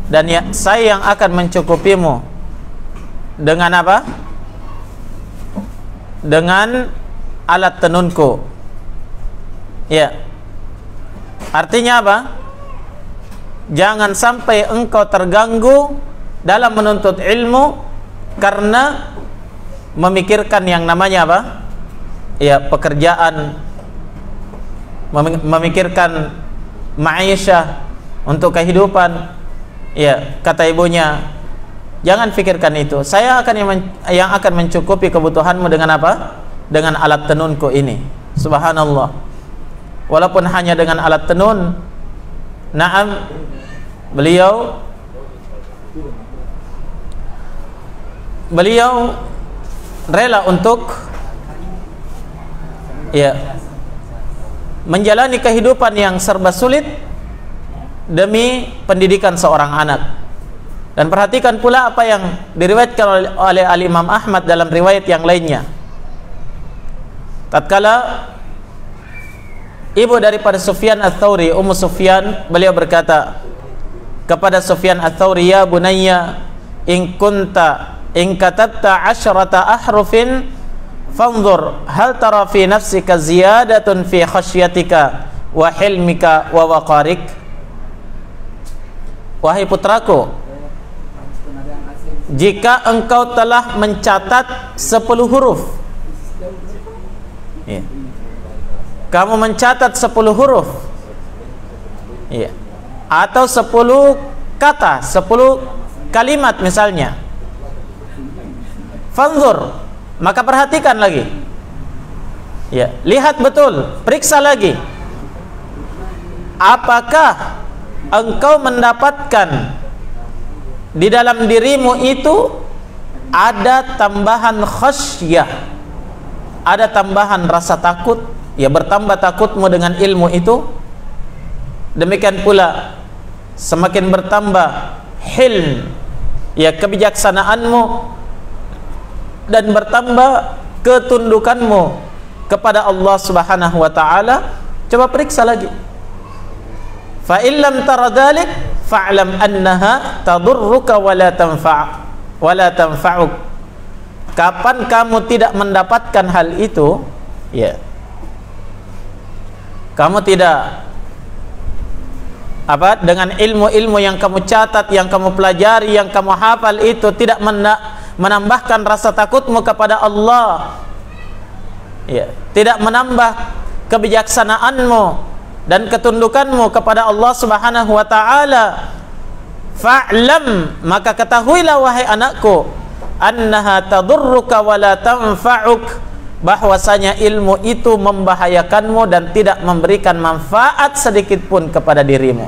dan ya, saya yang akan mencukupimu dengan apa? Dengan alat tenunku. Ya. Artinya apa? Jangan sampai engkau terganggu dalam menuntut ilmu karena memikirkan yang namanya apa? Ya, pekerjaan memikirkan ma'isyah, untuk kehidupan. Ya, kata ibunya, jangan pikirkan itu. Saya akan yang akan mencukupi kebutuhanmu dengan apa? Dengan alat tenunku ini. Subhanallah. Walaupun hanya dengan alat tenun, na'am, beliau rela untuk menjalani kehidupan yang serba sulit demi pendidikan seorang anak. Dan perhatikan pula apa yang diriwayatkan oleh Al-Imam Ahmad dalam riwayat yang lainnya. Tatkala ibu daripada Sufyan Ats-Tsauri, Ummu Sufyan, beliau berkata kepada Sufyan Ats-Tsauri, "Ya bunayya, in katatta 'asyrata ahrufin fanzur hal tara fi nafsika ziyadatun fi khasyatika wa hilmika wa waqarik." Wahai putraku, jika engkau telah mencatat 10 huruf, kamu mencatat 10 huruf, atau 10 kata, 10 kalimat misalnya, fanzur, maka perhatikan lagi, lihat betul, periksa lagi, apakah engkau mendapatkan di dalam dirimu itu ada tambahan khasyah, ada tambahan rasa takut, bertambah takutmu dengan ilmu itu. Demikian pula semakin bertambah hilm, kebijaksanaanmu, dan bertambah ketundukanmu kepada Allah Subhanahu wa taala. Coba periksa lagi. Fa illam tara dzalik fa'lam annaha tadurruka wa la tanfa'uk. Kapan kamu tidak mendapatkan hal itu, kamu tidak dengan ilmu-ilmu yang kamu catat, yang kamu pelajari, yang kamu hafal itu tidak menambahkan rasa takutmu kepada Allah, tidak menambah kebijaksanaanmu dan ketundukanmu kepada Allah Subhanahu wa taala, fa'lam, maka ketahuilah wahai anakku, annaha tadurruka wa la tanfa'uk, bahwasanya ilmu itu membahayakanmu dan tidak memberikan manfaat sedikit pun kepada dirimu.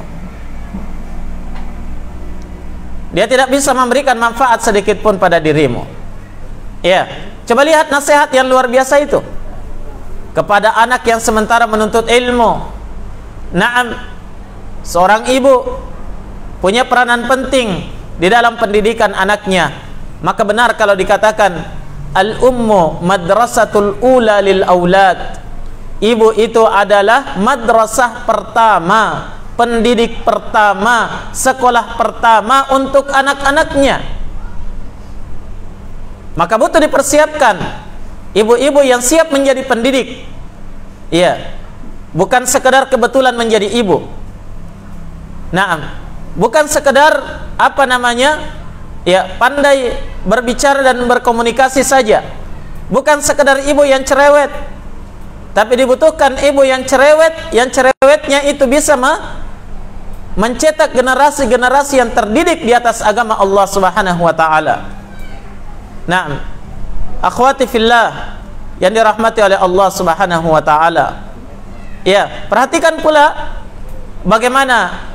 Dia tidak bisa memberikan manfaat sedikit pun pada dirimu. Coba lihat nasihat yang luar biasa itu kepada anak yang sementara menuntut ilmu. Naam, seorang ibu punya peranan penting di dalam pendidikan anaknya. Maka benar kalau dikatakan al-ummu madrasatul ula lil aulad. Ibu itu adalah madrasah pertama, pendidik pertama, sekolah pertama untuk anak-anaknya. Maka butuh dipersiapkan ibu-ibu yang siap menjadi pendidik. Bukan sekedar kebetulan menjadi ibu. Naam, bukan sekedar pandai berbicara dan berkomunikasi saja. Bukan sekedar ibu yang cerewet, tapi dibutuhkan ibu yang cerewet, yang cerewetnya itu bisa mencetak generasi-generasi yang terdidik di atas agama Allah Subhanahu wa taala. Naam, akhwati fillah yang dirahmati oleh Allah Subhanahu wa taala. Perhatikan pula bagaimana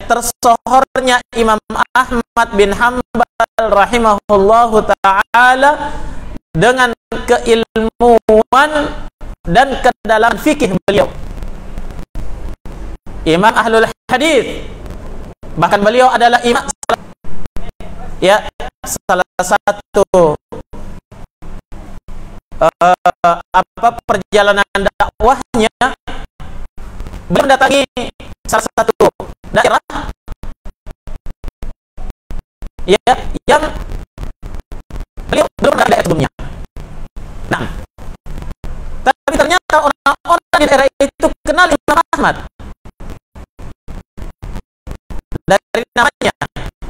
tersohornya Imam Ahmad bin Hanbal rahimahullahu taala dengan keilmuan dan kedalaman fikih beliau. Imam Ahlul Hadis, bahkan beliau adalah imam salah satu perjalanan dakwahnya, beliau mendatangi salah satu daerah yang beliau belum pernah daerah sebelumnya. Nah, tapi ternyata orang-orang di daerah itu kenal Imam Ahmad dari namanya,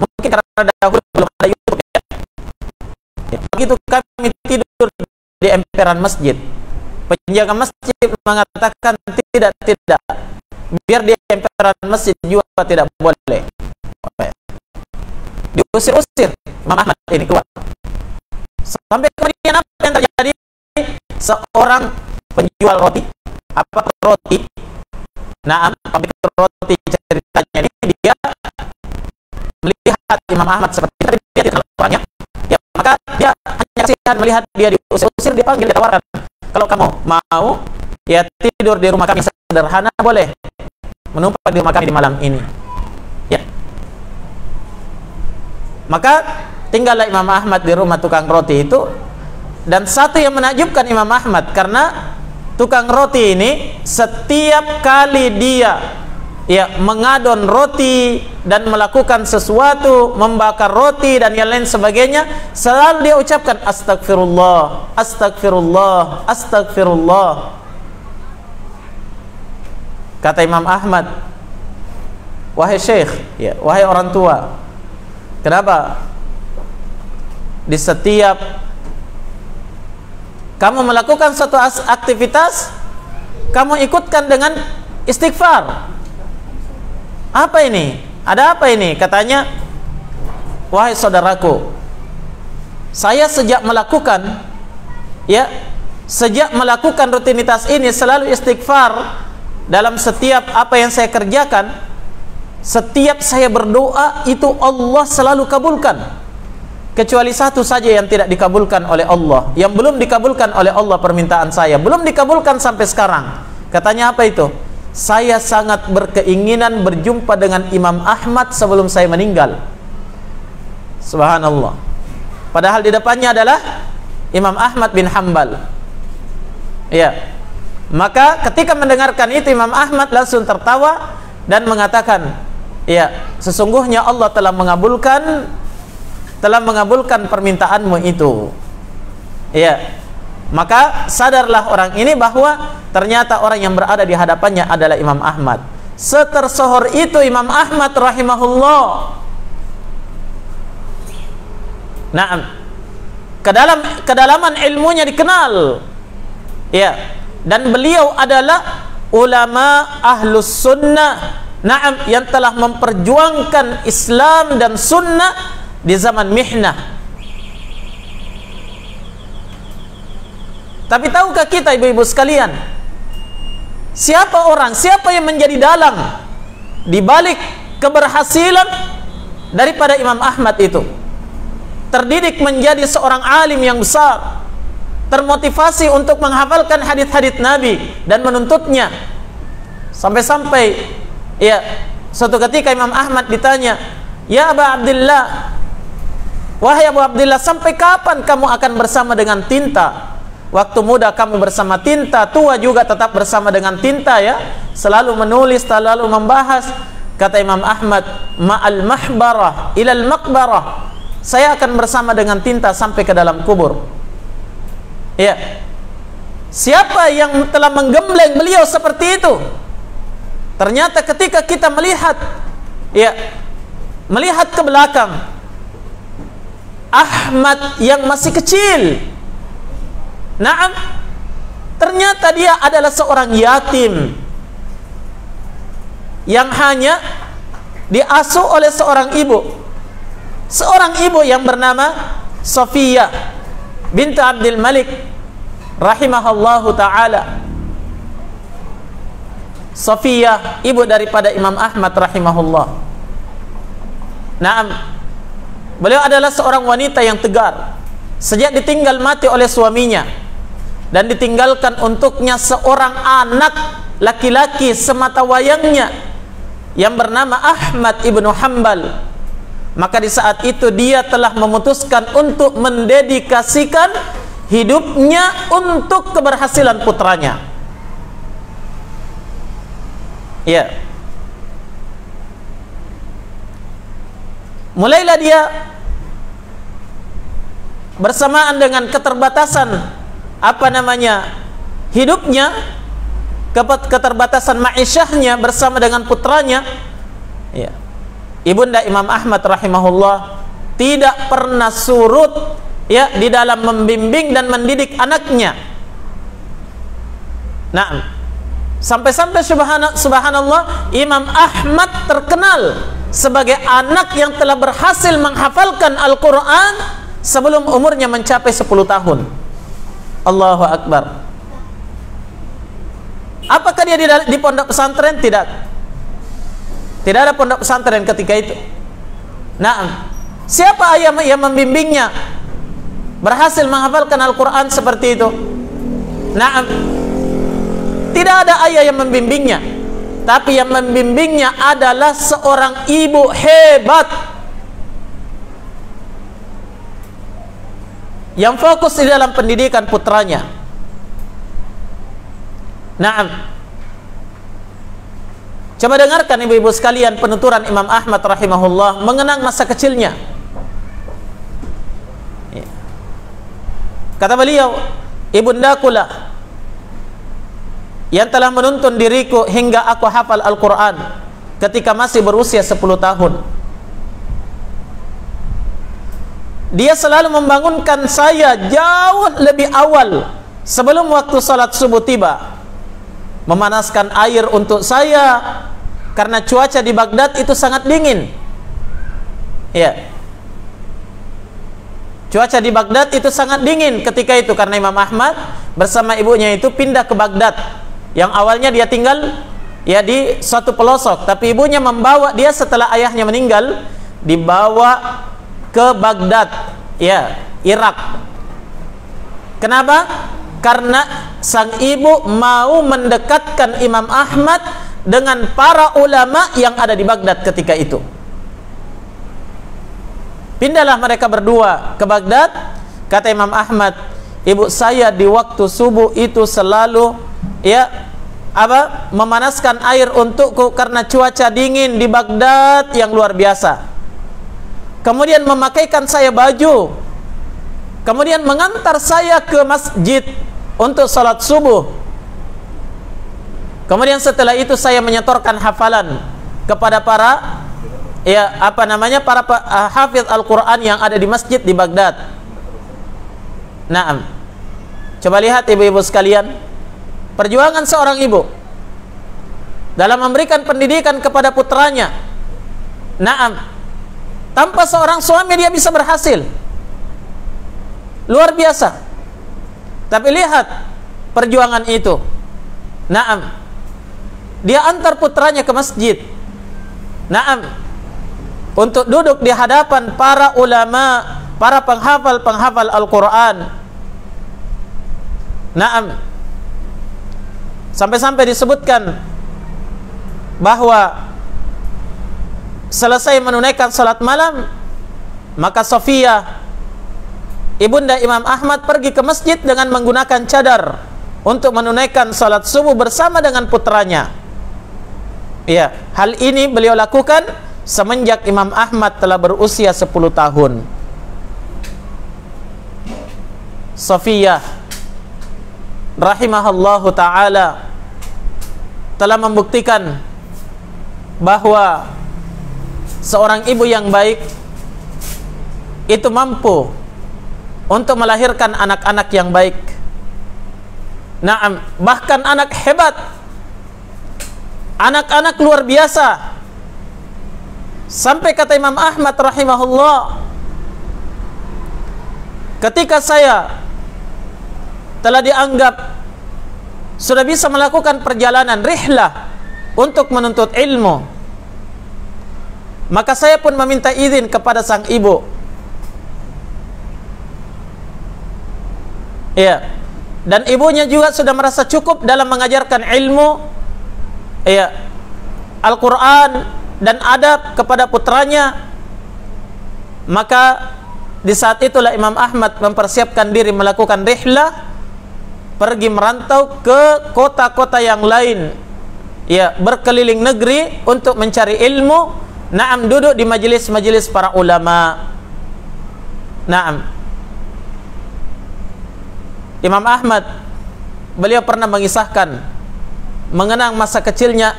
mungkin karena dahulu belum ada YouTube Begitu kami tidur di emperan masjid, Penjaga masjid mengatakan tidak, biar dia emperan masjid juga tidak boleh. Diusir-usir Imam Ahmad ini keluar. Sampai kemudian apa yang terjadi? Seorang penjual roti, pabrik roti ceritanya ini, dia melihat Imam Ahmad seperti tadi, dia tidak orangnya, ya, maka dia hanya kasihan melihat dia diusir, dia panggil, dia tawarkan, kalau kamu mau ya tidur di rumah kami sederhana, boleh menumpang di rumah kami di malam ini, ya. Maka tinggallah Imam Ahmad di rumah tukang roti itu. Dan satu yang menakjubkan Imam Ahmad, karena tukang roti ini setiap kali dia mengadon roti dan melakukan sesuatu, membakar roti dan yang lain sebagainya, selalu dia ucapkan astagfirullah, astagfirullah, astagfirullah. Kata Imam Ahmad, wahai syekh, wahai orang tua, kenapa di setiap kamu melakukan suatu aktivitas, kamu ikutkan dengan istighfar? Apa ini? Ada apa ini? Katanya, wahai saudaraku, saya sejak melakukan rutinitas ini selalu istighfar dalam setiap apa yang saya kerjakan. Setiap saya berdoa itu Allah selalu kabulkan. Kecuali satu saja yang tidak dikabulkan oleh Allah, yang belum dikabulkan oleh Allah permintaan saya, belum dikabulkan sampai sekarang. Katanya apa itu? Saya sangat berkeinginan berjumpa dengan Imam Ahmad sebelum saya meninggal. Subhanallah. Padahal di depannya adalah Imam Ahmad bin Hanbal. Ya. Maka ketika mendengarkan itu, Imam Ahmad langsung tertawa dan mengatakan, ya, sesungguhnya Allah telah mengabulkan permintaanmu itu. Ya. Maka sadarlah orang ini bahwa ternyata orang yang berada di hadapannya adalah Imam Ahmad. Setersohor itu Imam Ahmad rahimahullah. Naam. Kedalaman ilmunya dikenal. Ya. Dan beliau adalah ulama ahlus sunnah. Naam, yang telah memperjuangkan Islam dan sunnah di zaman mihnah. Tapi tahukah kita ibu-ibu sekalian, siapa yang menjadi dalang di balik keberhasilan daripada Imam Ahmad itu? Terdidik menjadi seorang alim yang besar, termotivasi untuk menghafalkan hadits-hadits Nabi dan menuntutnya. Sampai-sampai suatu ketika Imam Ahmad ditanya, "Ya Aba Abdillah, wahai Abu Abdillah, sampai kapan kamu akan bersama dengan tinta? Waktu muda kamu bersama tinta, tua juga tetap bersama dengan tinta, ya. Selalu menulis, selalu membahas." Kata Imam Ahmad, "Ma'al mahbarah ilal maqbarah." Saya akan bersama dengan tinta sampai ke dalam kubur. Ya. Siapa yang telah menggembleng beliau seperti itu? Ternyata ketika kita melihat ke belakang, Ahmad yang masih kecil, naam, ternyata dia adalah seorang yatim yang hanya diasuh oleh seorang ibu yang bernama Sofiyah binti Abdul Malik rahimahallahu ta'ala. Sofiyah, ibu daripada Imam Ahmad rahimahullah. Naam, beliau adalah seorang wanita yang tegar. Sejak ditinggal mati oleh suaminya dan ditinggalkan untuknya seorang anak laki-laki sematawayangnya yang bernama Ahmad ibnu Hanbal, maka di saat itu dia telah memutuskan untuk mendedikasikan hidupnya untuk keberhasilan putranya. Ya. Mulailah dia bersamaan dengan keterbatasan hidupnya, keterbatasan ma'isyahnya bersama dengan putranya. Ya. Ibunda Imam Ahmad rahimahullah tidak pernah surut di dalam membimbing dan mendidik anaknya. Nah, sampai-sampai subhanallah Imam Ahmad terkenal sebagai anak yang telah berhasil menghafalkan Al-Quran sebelum umurnya mencapai 10 tahun. Allahu Akbar. Apakah dia di pondok pesantren? Tidak. Tidak ada pondok pesantren ketika itu. Nah, siapa ayah yang membimbingnya berhasil menghafalkan Al-Quran seperti itu? Nah, tidak ada ayah yang membimbingnya, tapi yang membimbingnya adalah seorang ibu hebat yang fokus di dalam pendidikan putranya. Naam. Coba dengarkan ibu-ibu sekalian penuturan Imam Ahmad rahimahullah mengenang masa kecilnya. Kata beliau, ibundakulah yang telah menuntun diriku hingga aku hafal Al-Quran ketika masih berusia 10 tahun. Dia selalu membangunkan saya jauh lebih awal sebelum waktu salat subuh tiba, memanaskan air untuk saya karena cuaca di Baghdad itu sangat dingin. Ya, cuaca di Baghdad itu sangat dingin ketika itu karena Imam Ahmad bersama ibunya itu pindah ke Baghdad. Yang awalnya dia tinggal ya di suatu pelosok, tapi ibunya membawa dia setelah ayahnya meninggal, dibawa ke Baghdad, ya, Irak. Kenapa? Karena sang ibu mau mendekatkan Imam Ahmad dengan para ulama yang ada di Baghdad ketika itu. Pindahlah mereka berdua ke Baghdad. Kata Imam Ahmad, ibu saya di waktu subuh itu selalu memanaskan air untukku karena cuaca dingin di Baghdad yang luar biasa. Kemudian memakaikan saya baju, kemudian mengantar saya ke masjid untuk salat subuh. Kemudian setelah itu saya menyetorkan hafalan kepada para para hafidz Al-Quran yang ada di masjid di Baghdad. Naam. Coba lihat ibu-ibu sekalian, perjuangan seorang ibu dalam memberikan pendidikan kepada putranya. Naam. Tanpa seorang suami dia bisa berhasil. Luar biasa. Tapi lihat perjuangan itu. Naam. Dia antar putranya ke masjid. Naam. Untuk duduk di hadapan para ulama, para penghafal Al-Quran. Naam. Sampai-sampai disebutkan bahwa selesai menunaikan salat malam, maka Sofia, ibunda Imam Ahmad, pergi ke masjid dengan menggunakan cadar untuk menunaikan salat subuh bersama dengan putranya. Ya, hal ini beliau lakukan semenjak Imam Ahmad telah berusia 10 tahun. Sofia rahimahullahu ta'ala telah membuktikan bahwa seorang ibu yang baik itu mampu untuk melahirkan anak-anak yang baik. Naam, bahkan anak hebat, anak-anak luar biasa. Sampai kata Imam Ahmad rahimahullah, ketika saya telah dianggap sudah bisa melakukan perjalanan rihlah untuk menuntut ilmu, maka saya pun meminta izin kepada sang ibu. Ya, dan ibunya juga sudah merasa cukup dalam mengajarkan ilmu, ya, Al-Quran dan adab kepada putranya. Maka di saat itulah Imam Ahmad mempersiapkan diri melakukan rihlah, pergi merantau ke kota-kota yang lain, ya, berkeliling negeri untuk mencari ilmu. Naam, duduk di majelis-majelis para ulama. Naam. Imam Ahmad, beliau pernah mengisahkan mengenang masa kecilnya,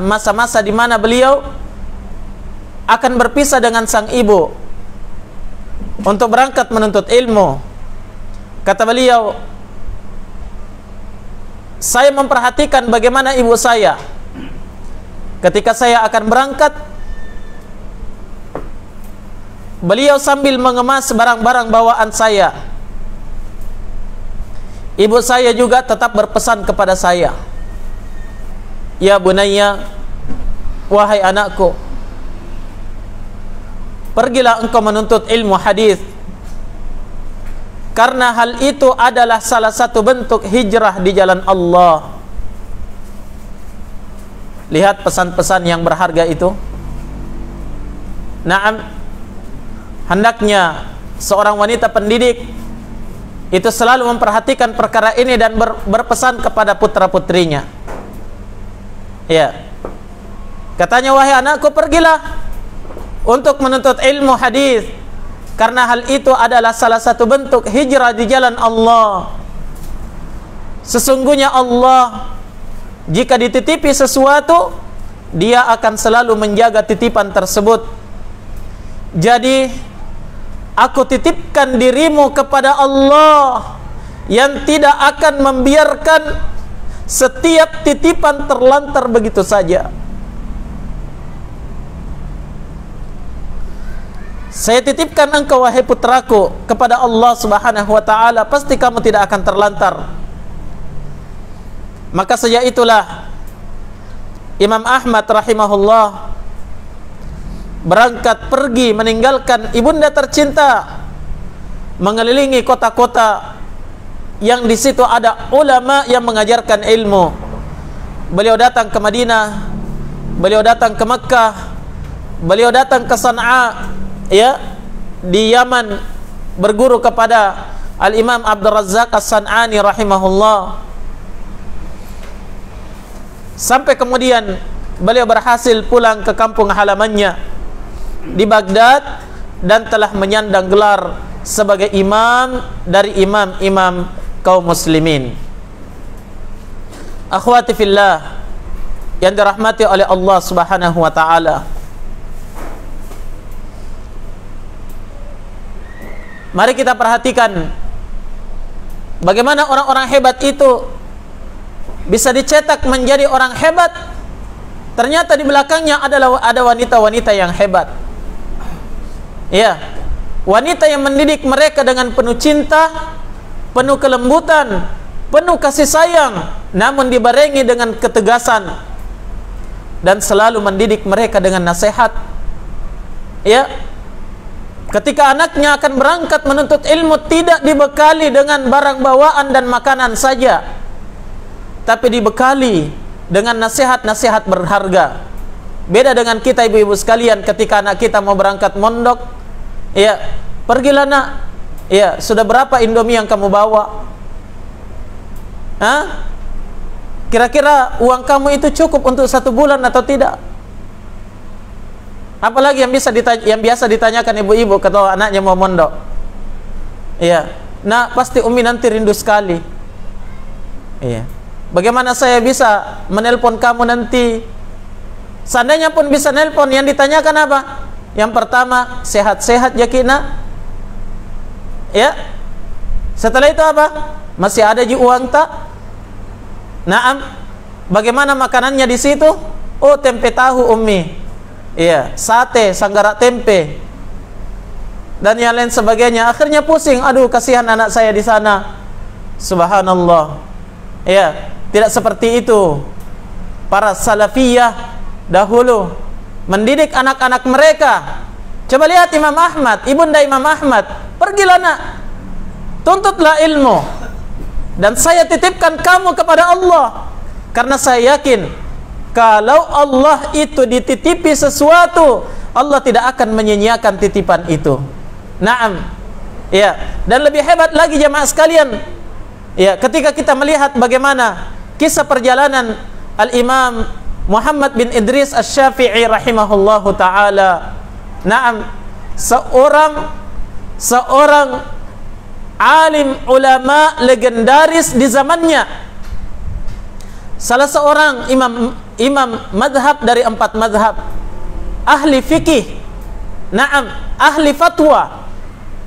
masa-masa di mana beliau akan berpisah dengan sang ibu untuk berangkat menuntut ilmu. Kata beliau, saya memperhatikan bagaimana ibu saya ketika saya akan berangkat. Beliau sambil mengemas barang-barang bawaan saya. Ibu saya juga tetap berpesan kepada saya, ya bunayya, wahai anakku, pergilah engkau menuntut ilmu hadis, karena hal itu adalah salah satu bentuk hijrah di jalan Allah. Lihat pesan-pesan yang berharga itu. Naam, hendaknya seorang wanita pendidik itu selalu memperhatikan perkara ini dan berpesan kepada putra-putrinya. Ya. Katanya, wahai anakku, pergilah untuk menuntut ilmu hadis, karena hal itu adalah salah satu bentuk hijrah di jalan Allah. Sesungguhnya Allah, jika dititipi sesuatu, Dia akan selalu menjaga titipan tersebut. Jadi, aku titipkan dirimu kepada Allah yang tidak akan membiarkan setiap titipan terlantar begitu saja. Saya titipkan engkau, wahai putraku, kepada Allah Subhanahu wa ta'ala, pasti kamu tidak akan terlantar. Maka sejak itulah Imam Ahmad rahimahullah berangkat pergi meninggalkan ibunda tercinta, mengelilingi kota-kota yang di situ ada ulama yang mengajarkan ilmu. Beliau datang ke Madinah, beliau datang ke Mekkah, beliau datang ke Sana'a, ya, di Yaman, berguru kepada Al-Imam Abdul Razzaq As-San'ani rahimahullah. Sampai kemudian beliau berhasil pulang ke kampung halamannya di Baghdad dan telah menyandang gelar sebagai imam dari imam-imam kaum muslimin. Akhwati fillah yang dirahmati oleh Allah Subhanahu wa ta'ala, mari kita perhatikan bagaimana orang-orang hebat itu bisa dicetak menjadi orang hebat. Ternyata di belakangnya ada wanita-wanita yang hebat. Ya, wanita yang mendidik mereka dengan penuh cinta, penuh kelembutan, penuh kasih sayang, namun dibarengi dengan ketegasan, dan selalu mendidik mereka dengan nasihat. Ya, ketika anaknya akan berangkat menuntut ilmu, tidak dibekali dengan barang bawaan dan makanan saja, tapi dibekali dengan nasihat-nasihat berharga. Beda dengan kita, ibu-ibu sekalian, ketika anak kita mau berangkat mondok, ya, pergilah nak, ya, sudah berapa Indomie yang kamu bawa? Hah? Kira-kira uang kamu itu cukup untuk 1 bulan atau tidak? Apalagi yang biasa ditanyakan ibu-ibu kalau anaknya mau mondok. Iya, nak, pasti Umi nanti rindu sekali. Iya. Bagaimana saya bisa menelpon kamu nanti? Seandainya pun bisa nelpon, yang ditanyakan apa? Yang pertama, sehat-sehat ya kina? Ya. Setelah itu apa? Masih ada ji uang tak? Naam. Bagaimana makanannya di situ? Oh, tempe tahu Umi. Iya, sate, sanggara tempe, dan yang lain sebagainya. Akhirnya pusing. Aduh, kasihan anak saya di sana. Subhanallah. Ya. Tidak seperti itu para salafiyah dahulu mendidik anak-anak mereka. Coba lihat Imam Ahmad, ibunda Imam Ahmad, pergilah nak, tuntutlah ilmu, dan saya titipkan kamu kepada Allah, karena saya yakin kalau Allah itu dititipi sesuatu, Allah tidak akan menyia-nyiakan titipan itu. Naam. Ya, dan lebih hebat lagi jemaah sekalian, ya, ketika kita melihat bagaimana kisah perjalanan Al-Imam Muhammad bin Idris Asy-Syafi'i rahimahullahu ta'ala. Naam, seorang alim ulama legendaris di zamannya, salah seorang imam madhab dari 4 madhab, ahli fikih, naam, ahli fatwa,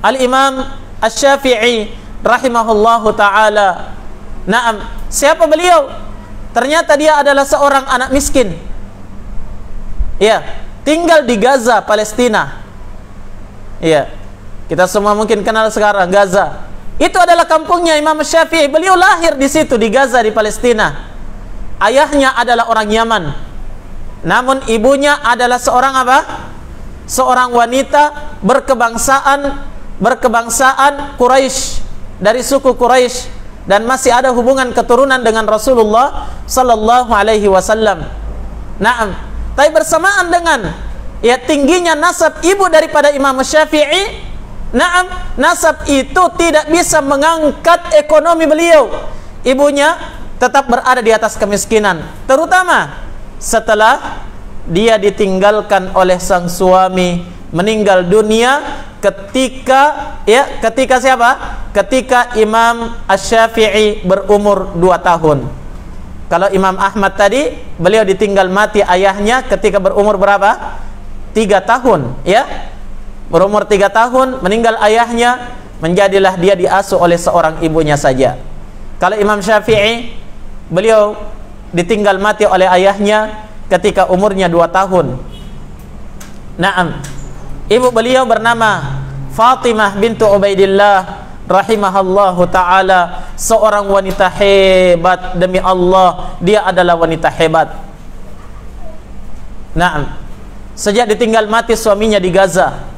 Al-Imam Asy-Syafi'i rahimahullahu ta'ala. Naam, siapa beliau? Ternyata dia adalah seorang anak miskin. Ya, tinggal di Gaza, Palestina. Ya, kita semua mungkin kenal sekarang Gaza. Itu adalah kampungnya Imam Syafi'i. Beliau lahir di situ, di Gaza, di Palestina. Ayahnya adalah orang Yaman, namun ibunya adalah seorang apa? Seorang wanita berkebangsaan Quraisy, dari suku Quraisy, dan masih ada hubungan keturunan dengan Rasulullah sallallahu alaihi wasallam. Naam, tapi bersamaan dengan ya tingginya nasab ibu daripada Imam Syafi'i, naam, nasab itu tidak bisa mengangkat ekonomi beliau. Ibunya tetap berada di atas kemiskinan, terutama setelah dia ditinggalkan oleh sang suami, meninggal dunia ketika siapa? Ketika Imam Asy-Syafi'i berumur 2 tahun. Kalau Imam Ahmad tadi, beliau ditinggal mati ayahnya ketika berumur berapa? 3 tahun, ya. Berumur 3 tahun meninggal ayahnya, menjadilah dia diasuh oleh seorang ibunya saja. Kalau Imam Syafi'i, beliau ditinggal mati oleh ayahnya ketika umurnya 2 tahun. Naam, ibu beliau bernama Fatimah bintu Ubaidillah rahimahallahu ta'ala, seorang wanita hebat. Demi Allah, dia adalah wanita hebat. Naam, sejak ditinggal mati suaminya di Gaza,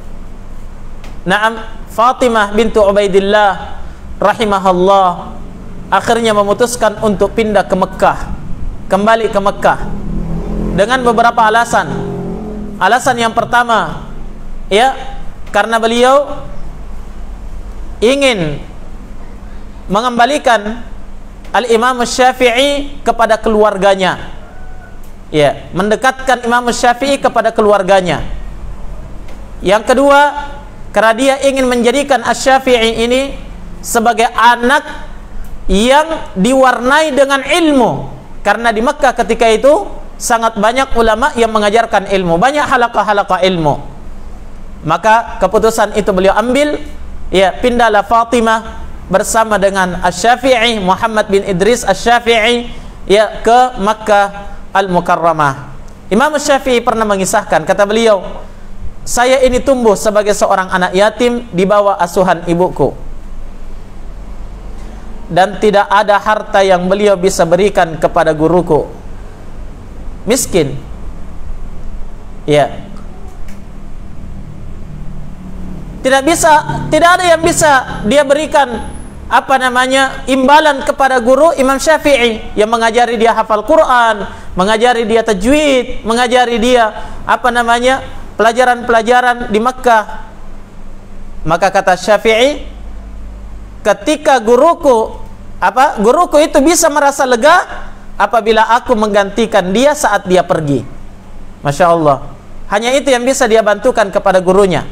naam, Fatimah bintu Ubaidillah rahimahullah akhirnya memutuskan untuk pindah ke Mekah, kembali ke Mekah dengan beberapa alasan. Alasan yang pertama, ya, karena beliau ingin mengembalikan Al-Imam Syafi'i kepada keluarganya, ya, mendekatkan Imam Syafi'i kepada keluarganya. Yang kedua, karena dia ingin menjadikan Asy-Syafi'i ini sebagai anak yang diwarnai dengan ilmu, karena di Mekah ketika itu sangat banyak ulama yang mengajarkan ilmu, banyak halaqah-halaqah ilmu. Maka keputusan itu beliau ambil, ya, pindahlah Fatimah bersama dengan Asy-Syafi'i, Muhammad bin Idris Asy-Syafi'i, ya, ke Makkah Al-Mukarramah. Imam Syafi'i pernah mengisahkan, kata beliau, saya ini tumbuh sebagai seorang anak yatim di bawah asuhan ibuku, dan tidak ada harta yang beliau bisa berikan kepada guruku. Miskin, ya, tidak ada yang bisa dia berikan imbalan kepada guru Imam Syafi'i yang mengajari dia hafal Quran, mengajari dia tajwid, mengajari dia pelajaran-pelajaran di Makkah. Maka kata Syafi'i, ketika guruku itu bisa merasa lega apabila aku menggantikan dia saat dia pergi. Masya Allah, hanya itu yang bisa dia bantukan kepada gurunya.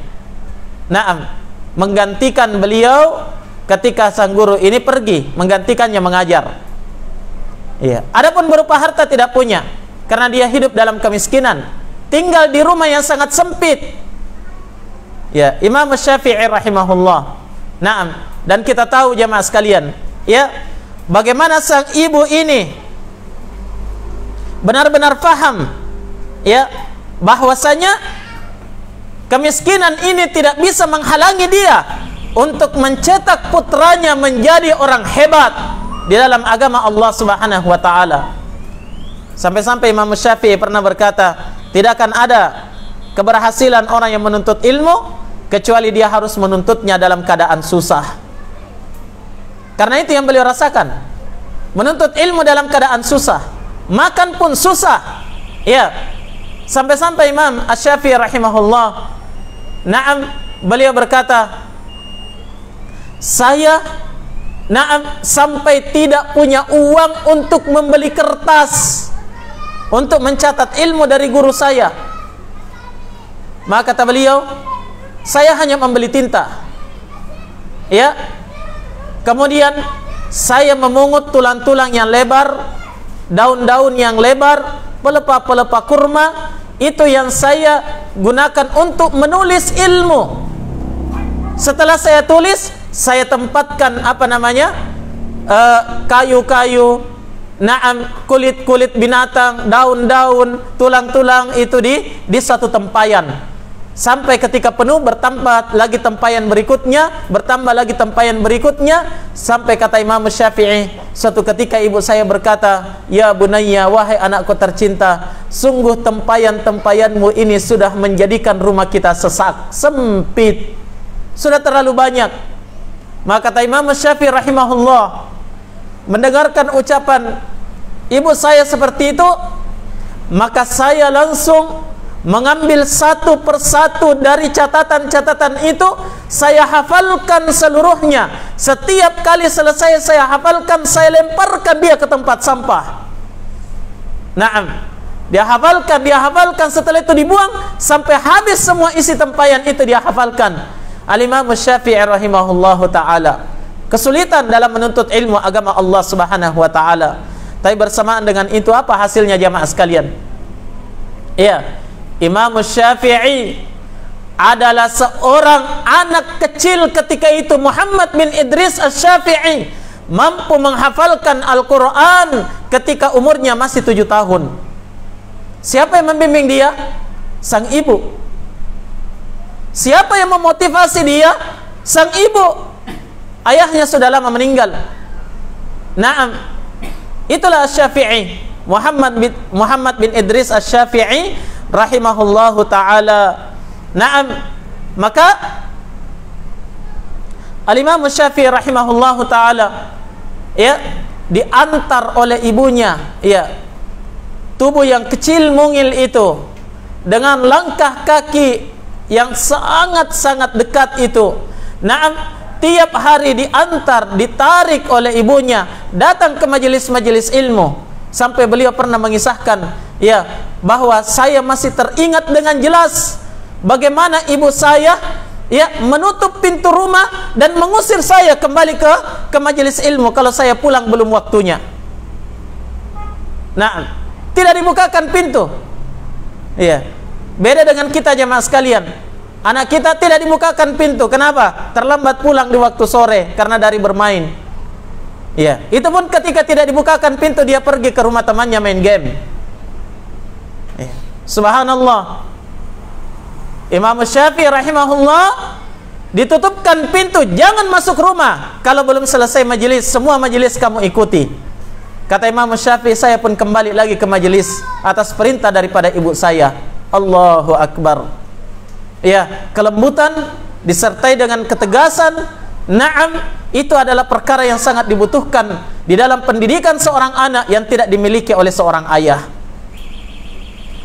Naam, menggantikan beliau ketika sang guru ini pergi, menggantikannya mengajar. Iya. Adapun berupa harta tidak punya, karena dia hidup dalam kemiskinan, tinggal di rumah yang sangat sempit. Ya, Imam Syafi'i rahimahullah. Naam, dan kita tahu jamaah sekalian, ya, bagaimana sang ibu ini benar-benar faham, ya, bahwasanya kemiskinan ini tidak bisa menghalangi dia untuk mencetak putranya menjadi orang hebat di dalam agama Allah Subhanahu wa taala. Sampai-sampai Imam Syafi'i pernah berkata, tidak akan ada keberhasilan orang yang menuntut ilmu kecuali dia harus menuntutnya dalam keadaan susah. Karena itu yang beliau rasakan, menuntut ilmu dalam keadaan susah, makan pun susah. Ya, sampai-sampai Imam Asy-Syafi'i rahimahullah, naam, beliau berkata, saya sampai tidak punya uang untuk membeli kertas untuk mencatat ilmu dari guru saya. Maka kata beliau, saya hanya membeli tinta, ya, kemudian saya memungut tulang-tulang yang lebar, daun-daun yang lebar, pelepah-pelepah kurma, itu yang saya gunakan untuk menulis ilmu. Setelah saya tulis, saya tempatkan kayu-kayu, kulit-kulit binatang, daun-daun, tulang-tulang itu di satu tempayan. Sampai ketika penuh bertambah lagi tempayan berikutnya, bertambah lagi tempayan berikutnya, sampai kata Imam Syafi'i, suatu ketika ibu saya berkata, "Ya bunayya, wahai anakku tercinta, sungguh tempayan-tempayanmu ini sudah menjadikan rumah kita sesak, sempit, sudah terlalu banyak." Maka kata Imam Syafi'i rahimahullah, mendengarkan ucapan ibu saya seperti itu, maka saya langsung mengambil satu persatu dari catatan-catatan itu, saya hafalkan seluruhnya. Setiap kali selesai saya hafalkan, saya lemparkan dia ke tempat sampah. Naam, dia hafalkan, setelah itu dibuang sampai habis semua isi tempayan itu dia hafalkan. Al-Imam Syafi'i rahimahullahu ta'ala kesulitan dalam menuntut ilmu agama Allah subhanahu wa ta'ala. Tapi bersamaan dengan itu apa hasilnya jamaah sekalian? Iya, Imam Syafi'i adalah seorang anak kecil ketika itu, Muhammad bin Idris Asy-Syafi'i, mampu menghafalkan Al-Quran ketika umurnya masih 7 tahun. Siapa yang membimbing dia? Sang ibu. Siapa yang memotivasi dia? Sang ibu. Ayahnya sudah lama meninggal. Naam, itulah Asy-Syafi'i, Muhammad bin Idris Asy-Syafi'i rahimahullahu ta'ala. Naam, maka Al-Imam Syafi'i rahimahullahu ta'ala ya diantar oleh ibunya, ya, tubuh yang kecil mungil itu dengan langkah kaki yang sangat-sangat dekat itu. Naam, tiap hari diantar, ditarik oleh ibunya datang ke majelis-majelis ilmu, sampai beliau pernah mengisahkan, ya, bahwa saya masih teringat dengan jelas bagaimana ibu saya, ya, menutup pintu rumah dan mengusir saya kembali ke majelis ilmu kalau saya pulang belum waktunya. Nah, tidak dibukakan pintu. Ya, beda dengan kita jemaah sekalian. Anak kita tidak dibukakan pintu. Kenapa? Terlambat pulang di waktu sore karena dari bermain. Ya, itu pun ketika tidak dibukakan pintu dia pergi ke rumah temannya main game. Ya. Subhanallah. Imam Syafi'i rahimahullah ditutupkan pintu, jangan masuk rumah kalau belum selesai majelis, semua majelis kamu ikuti. Kata Imam Syafi'i, saya pun kembali lagi ke majelis atas perintah daripada ibu saya. Allahu Akbar. Ya, kelembutan disertai dengan ketegasan. Naam, itu adalah perkara yang sangat dibutuhkan di dalam pendidikan seorang anak yang tidak dimiliki oleh seorang ayah.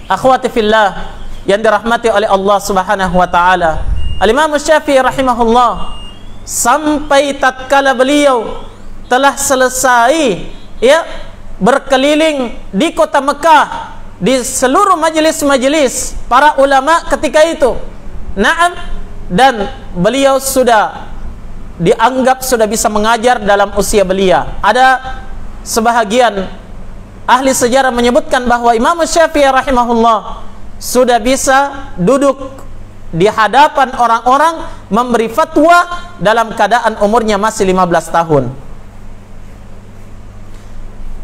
Akhwati fillah yang dirahmati oleh Allah Subhanahu wa taala, Al-Imam Syafi'i rahimahullah sampai tatkala beliau telah selesai, ya, berkeliling di kota Mekah di seluruh majelis-majelis para ulama ketika itu. Naam, dan beliau sudah dianggap sudah bisa mengajar dalam usia belia. Ada sebahagian ahli sejarah menyebutkan bahwa Imam Syafi'i rahimahullah sudah bisa duduk di hadapan orang-orang memberi fatwa dalam keadaan umurnya masih 15 tahun.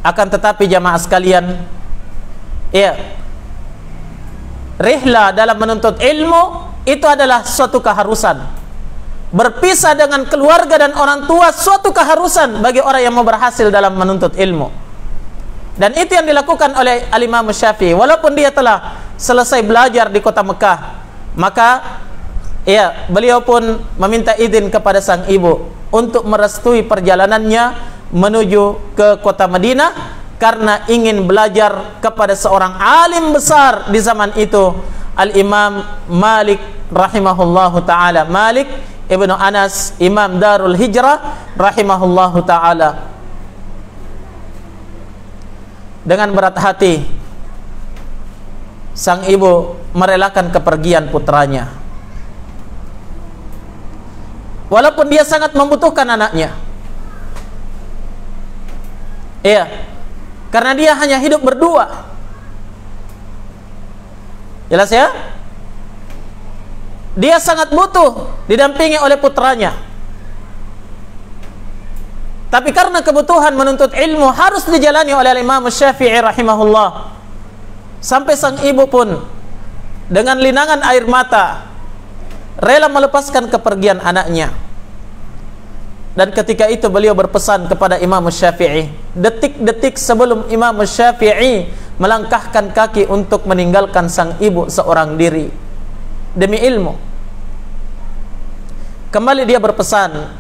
Akan tetapi jamaah sekalian, ya, rihla dalam menuntut ilmu itu adalah suatu keharusan. Berpisah dengan keluarga dan orang tua suatu keharusan bagi orang yang mau berhasil dalam menuntut ilmu. Dan itu yang dilakukan oleh Al-Imam Syafi'i. Walaupun dia telah selesai belajar di kota Mekah, maka ya, beliau pun meminta izin kepada sang ibu untuk merestui perjalanannya menuju ke kota Madinah karena ingin belajar kepada seorang alim besar di zaman itu, Al-Imam Malik rahimahullahu ta'ala. Malik Ibnu Anas, Imam Darul Hijrah rahimahullahu ta'ala. Dengan berat hati sang ibu merelakan kepergian putranya, walaupun dia sangat membutuhkan anaknya. Iya, karena dia hanya hidup berdua. Jelas ya? Dia sangat butuh didampingi oleh putranya. Tapi karena kebutuhan menuntut ilmu harus dijalani oleh Imam Syafi'i rahimahullah. Sampai sang ibu pun dengan linangan air mata rela melepaskan kepergian anaknya. Dan ketika itu beliau berpesan kepada Imam Syafi'i, detik-detik sebelum Imam Syafi'i melangkahkan kaki untuk meninggalkan sang ibu seorang diri demi ilmu. Kembali dia berpesan,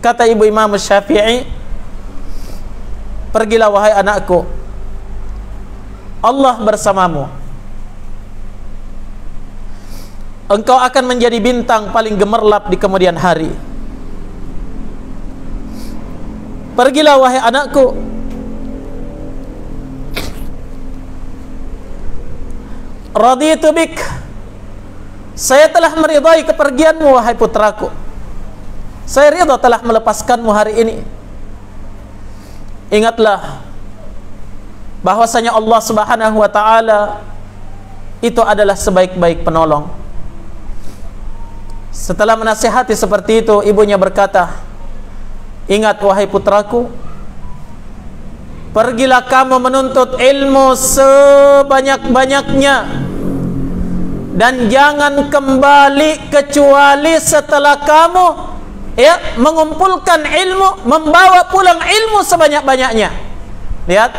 kata ibu Imam Syafi'i, pergilah wahai anakku, Allah bersamamu. Engkau akan menjadi bintang paling gemerlap di kemudian hari. Pergilah wahai anakku, raditu bik, saya telah meridai kepergianmu wahai putraku. Saya ridha telah melepaskanmu hari ini. Ingatlah bahwasanya Allah Subhanahu wa taala itu adalah sebaik-baik penolong. Setelah menasihati seperti itu, ibunya berkata, ingat wahai putraku, pergilah kamu menuntut ilmu sebanyak-banyaknya, dan jangan kembali kecuali setelah kamu mengumpulkan ilmu, membawa pulang ilmu sebanyak-banyaknya. Lihat,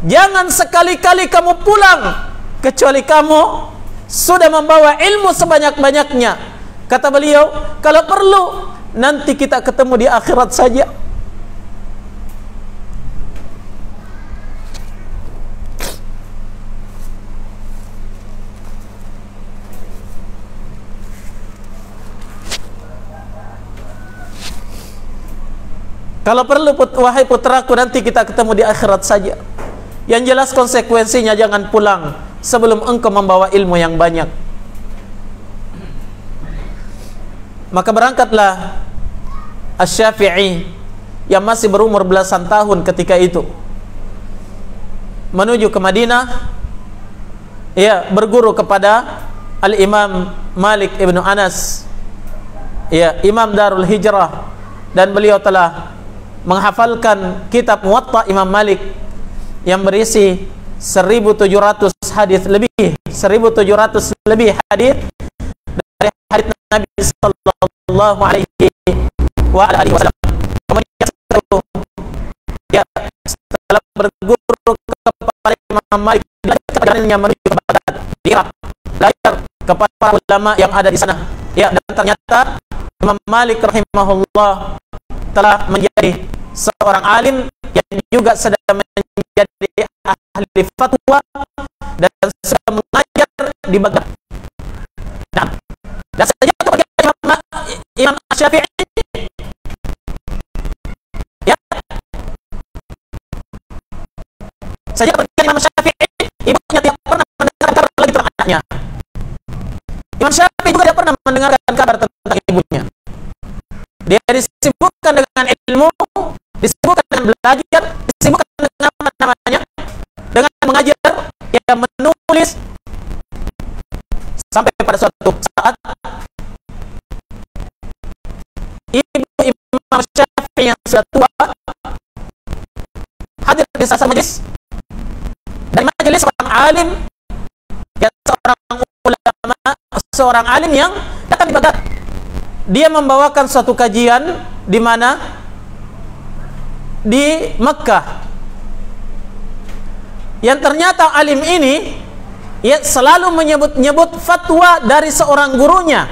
jangan sekali-kali kamu pulang kecuali kamu sudah membawa ilmu sebanyak-banyaknya. Kata beliau, kalau perlu nanti kita ketemu di akhirat saja. Kalau perlu wahai putraku, nanti kita ketemu di akhirat saja. Yang jelas konsekuensinya jangan pulang sebelum engkau membawa ilmu yang banyak. Maka berangkatlah Asy-Syafi'i yang masih berumur belasan tahun ketika itu menuju ke Madinah, berguru kepada Al-Imam Malik ibn Anas, Imam Darul Hijrah, dan beliau telah menghafalkan kitab Muwatta Imam Malik yang berisi 1.700 hadis lebih, 1.700 lebih hadis dari hadis Nabi sallallahu alaihi wasallam. Kemudian setelah berguru kepada Imam Malik, perjalanannya menuju ke Baghdad, dia belajar kepada para ulama yang ada di sana. Dan ternyata Imam Malik rahimahullah telah menjadi seorang alim yang juga sedang menjadi ahli fatwa dan sedang mengajar di Baghdad. Nah, dan saja kepergian Imam Syafi'i, saja kepergian Imam Syafi'i, ibunya tidak pernah mendengarkan kabar lagi tentang anaknya. Imam Syafi'i juga tidak pernah mendengarkan kabar tentang ibunya. Dia disibukkan dengan ilmu, disibukkan dengan belajar, disibukkan dengan apa namanya, dengan mengajar, menulis, sampai pada suatu saat ibu Imam Syafi'i yang sudah tua hadir di salah satu majelis, dan majelis seorang alim, seorang alim yang datang di Baghdad. Dia membawakan suatu kajian di mana? Di Mekah. Yang ternyata alim ini selalu menyebut-nyebut fatwa dari seorang gurunya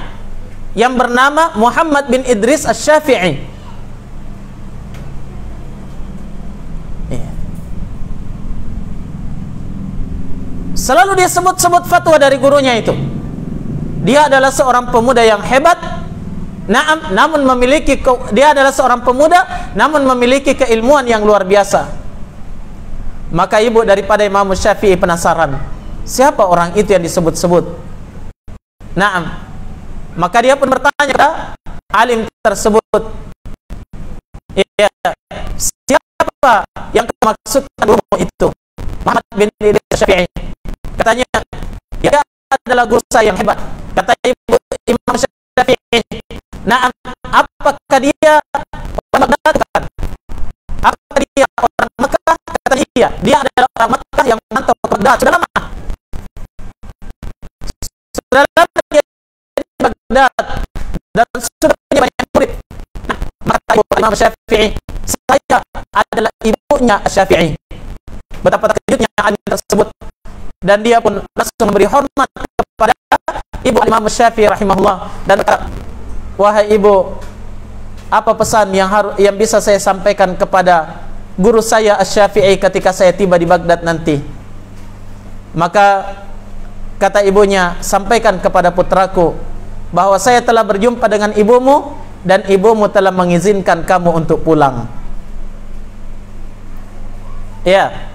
yang bernama Muhammad bin Idris Asy-Syafi'i. Selalu dia sebut-sebut fatwa dari gurunya itu. Dia adalah seorang pemuda yang hebat. Namun dia adalah seorang pemuda namun memiliki keilmuan yang luar biasa. Maka ibu daripada Imam Syafi'i penasaran, siapa orang itu yang disebut-sebut? Maka dia pun bertanya kepada alim tersebut, siapa yang maksudkan guru itu? Muhammad bin Idris Syafi'i. Katanya, dia adalah guru saya yang hebat. Kata ibu Imam Syafi'i, apakah dia orang Baghdad? sudah lama. Sudah lama dia di Baghdad dan sudah punya banyak murid. Maka ibu Imam Syafi'i, saya adalah ibunya Syafi'i. Betapa terkejutnya alim tersebut, dan dia pun langsung memberi hormat kepada ibu Imam Syafi'i rahimahullah dan kata, wahai ibu, apa pesan yang bisa saya sampaikan kepada guru saya Asy-Syafi'i ketika saya tiba di Baghdad nanti? Maka kata ibunya, sampaikan kepada putraku bahwa saya telah berjumpa dengan ibumu dan ibumu telah mengizinkan kamu untuk pulang. Ya,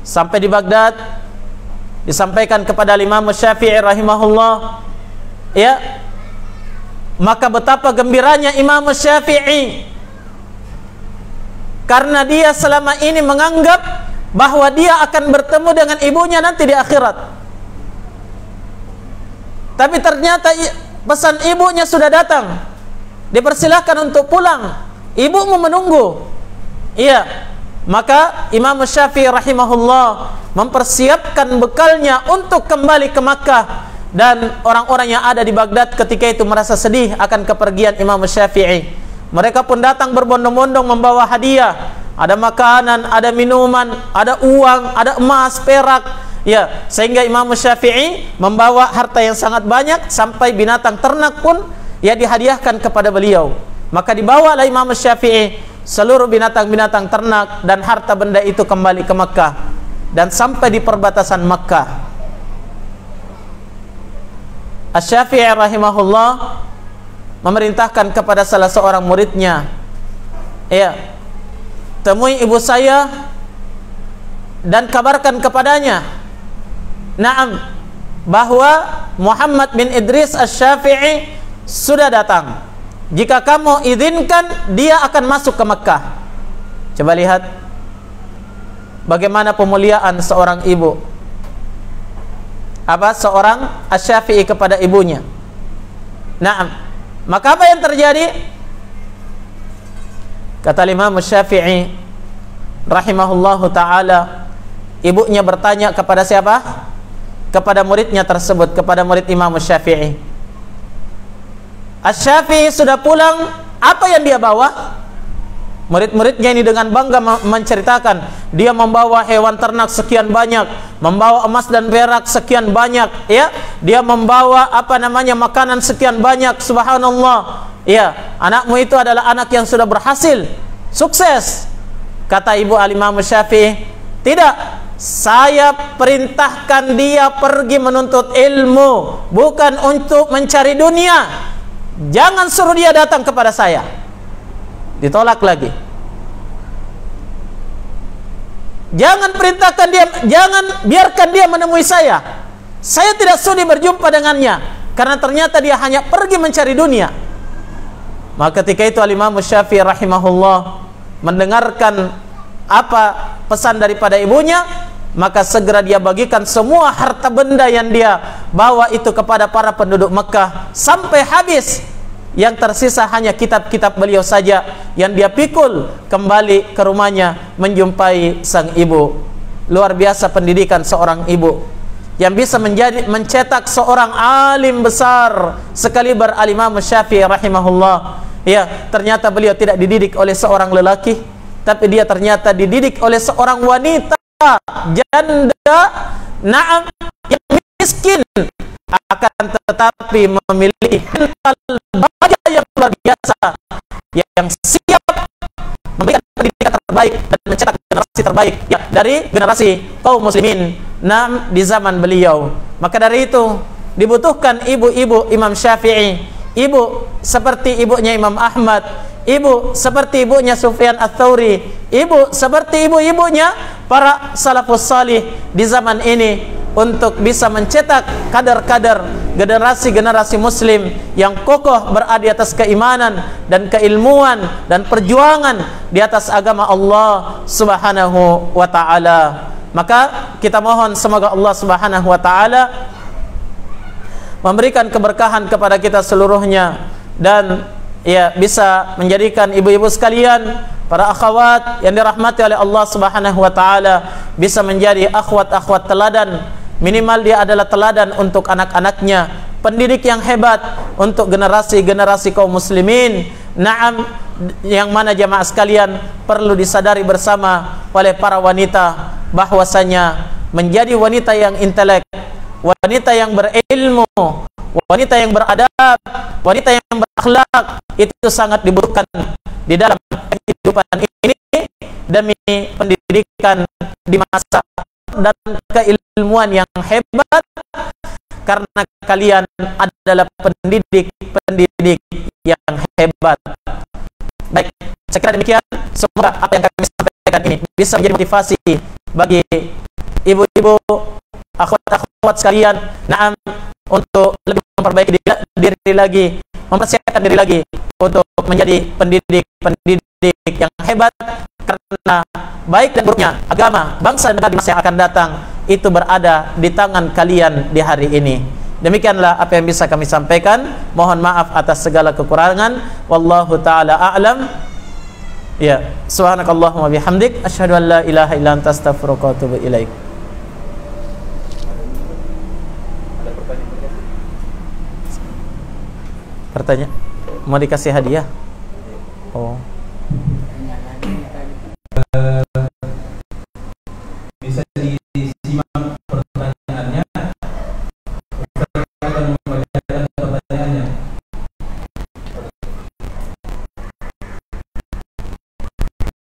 sampai di Baghdad disampaikan kepada Imam Syafi'i rahimahullah. Ya, maka betapa gembiranya Imam Syafi'i, karena dia selama ini menganggap bahwa dia akan bertemu dengan ibunya nanti di akhirat. Tapi ternyata pesan ibunya sudah datang, dipersilahkan untuk pulang, ibumu menunggu. Iya, maka Imam Syafi'i rahimahullah mempersiapkan bekalnya untuk kembali ke Makkah. Dan orang-orang yang ada di Baghdad ketika itu merasa sedih akan kepergian Imam Syafi'i. Mereka pun datang berbondong-bondong membawa hadiah. Ada makanan, ada minuman, ada uang, ada emas, perak. Ya, sehingga Imam Syafi'i membawa harta yang sangat banyak, sampai binatang ternak pun ya dihadiahkan kepada beliau. Maka dibawalah Imam Syafi'i seluruh binatang-binatang ternak dan harta benda itu kembali ke Makkah, dan sampai di perbatasan Makkah. Asy-Syafi'i rahimahullah memerintahkan kepada salah seorang muridnya, ya, temui ibu saya dan kabarkan kepadanya, na'am, bahwa Muhammad bin Idris Asy-Syafi'i sudah datang. Jika kamu izinkan, dia akan masuk ke Makkah. Coba lihat bagaimana pemuliaan seorang ibu, seorang Asy-Syafi'i kepada ibunya. Naam, maka apa yang terjadi? Kata Imam Syafi'i rahimahullahu taala, ibunya bertanya kepada siapa? Kepada muridnya tersebut, kepada murid Imam Syafi'i. Asy-Syafi'i sudah pulang, apa yang dia bawa? Murid-muridnya ini dengan bangga menceritakan, dia membawa hewan ternak sekian banyak, membawa emas dan perak sekian banyak, ya. Dia membawa makanan sekian banyak, subhanallah. Ya, anakmu itu adalah anak yang sudah berhasil, sukses. Kata ibu Al-Imam Syafi'i, tidak, saya perintahkan dia pergi menuntut ilmu, bukan untuk mencari dunia. Jangan suruh dia datang kepada saya. Ditolak lagi. Jangan perintahkan dia, jangan biarkan dia menemui saya. Saya tidak sudi berjumpa dengannya, karena ternyata dia hanya pergi mencari dunia. Maka ketika itu Al-Imam Syafi'i rahimahullah mendengarkan apa pesan daripada ibunya, maka segera dia bagikan semua harta benda yang dia bawa itu kepada para penduduk Mekah sampai habis. Yang tersisa hanya kitab-kitab beliau saja yang dia pikul kembali ke rumahnya menjumpai sang ibu. Luar biasa pendidikan seorang ibu yang bisa mencetak seorang alim besar sekaliber Al-Imam Syafi'i rahimahullah. Ya, ternyata beliau tidak dididik oleh seorang lelaki, tapi dia ternyata dididik oleh seorang wanita janda, naam, yang miskin, akan tetapi memiliki mental baja yang luar biasa, yang siap memberikan pendidikan terbaik dan mencetak generasi terbaik, ya, dari generasi kaum muslimin di zaman beliau. Maka dari itu dibutuhkan ibu-ibu Imam Syafi'i, ibu seperti ibunya Imam Ahmad, ibu seperti ibunya Sufyan Ats-Tsauri, ibu seperti ibu-ibunya para salafus salih di zaman ini, untuk bisa mencetak kader-kader generasi-generasi muslim yang kokoh berada di atas keimanan dan keilmuan dan perjuangan di atas agama Allah Subhanahu wa taala. Maka kita mohon semoga Allah Subhanahu wa taala memberikan keberkahan kepada kita seluruhnya, dan ya bisa menjadikan ibu-ibu sekalian para akhwat yang dirahmati oleh Allah Subhanahu wa taala bisa menjadi akhwat-akhwat teladan. Minimal dia adalah teladan untuk anak-anaknya, pendidik yang hebat untuk generasi-generasi kaum muslimin. Naam, yang mana jamaah sekalian perlu disadari bersama oleh para wanita bahwasanya menjadi wanita yang intelek, wanita yang berilmu, wanita yang beradab, wanita yang berakhlak itu sangat dibutuhkan di dalam kehidupan ini demi pendidikan di masa dan keilmuan yang hebat, karena kalian adalah pendidik yang hebat. Baik, sekiranya demikian, semoga apa yang kami sampaikan ini bisa menjadi motivasi bagi ibu-ibu, akhwat-akhwat sekalian, naam, untuk lebih memperbaiki diri lagi, mempersiapkan diri lagi untuk menjadi pendidik yang hebat, karena baik dan buruknya agama, bangsa dan negara di masa yang akan datang itu berada di tangan kalian di hari ini. Demikianlah apa yang bisa kami sampaikan. Mohon maaf atas segala kekurangan. Wallahu taala a'lam. Ya, subhanakallahumma bihamdik asyhadu an la ilaha illa anta astaghfiruka wa atubu ilaik. Ada pertanyaan? Pertanyaan? Mau dikasih hadiah? Oh.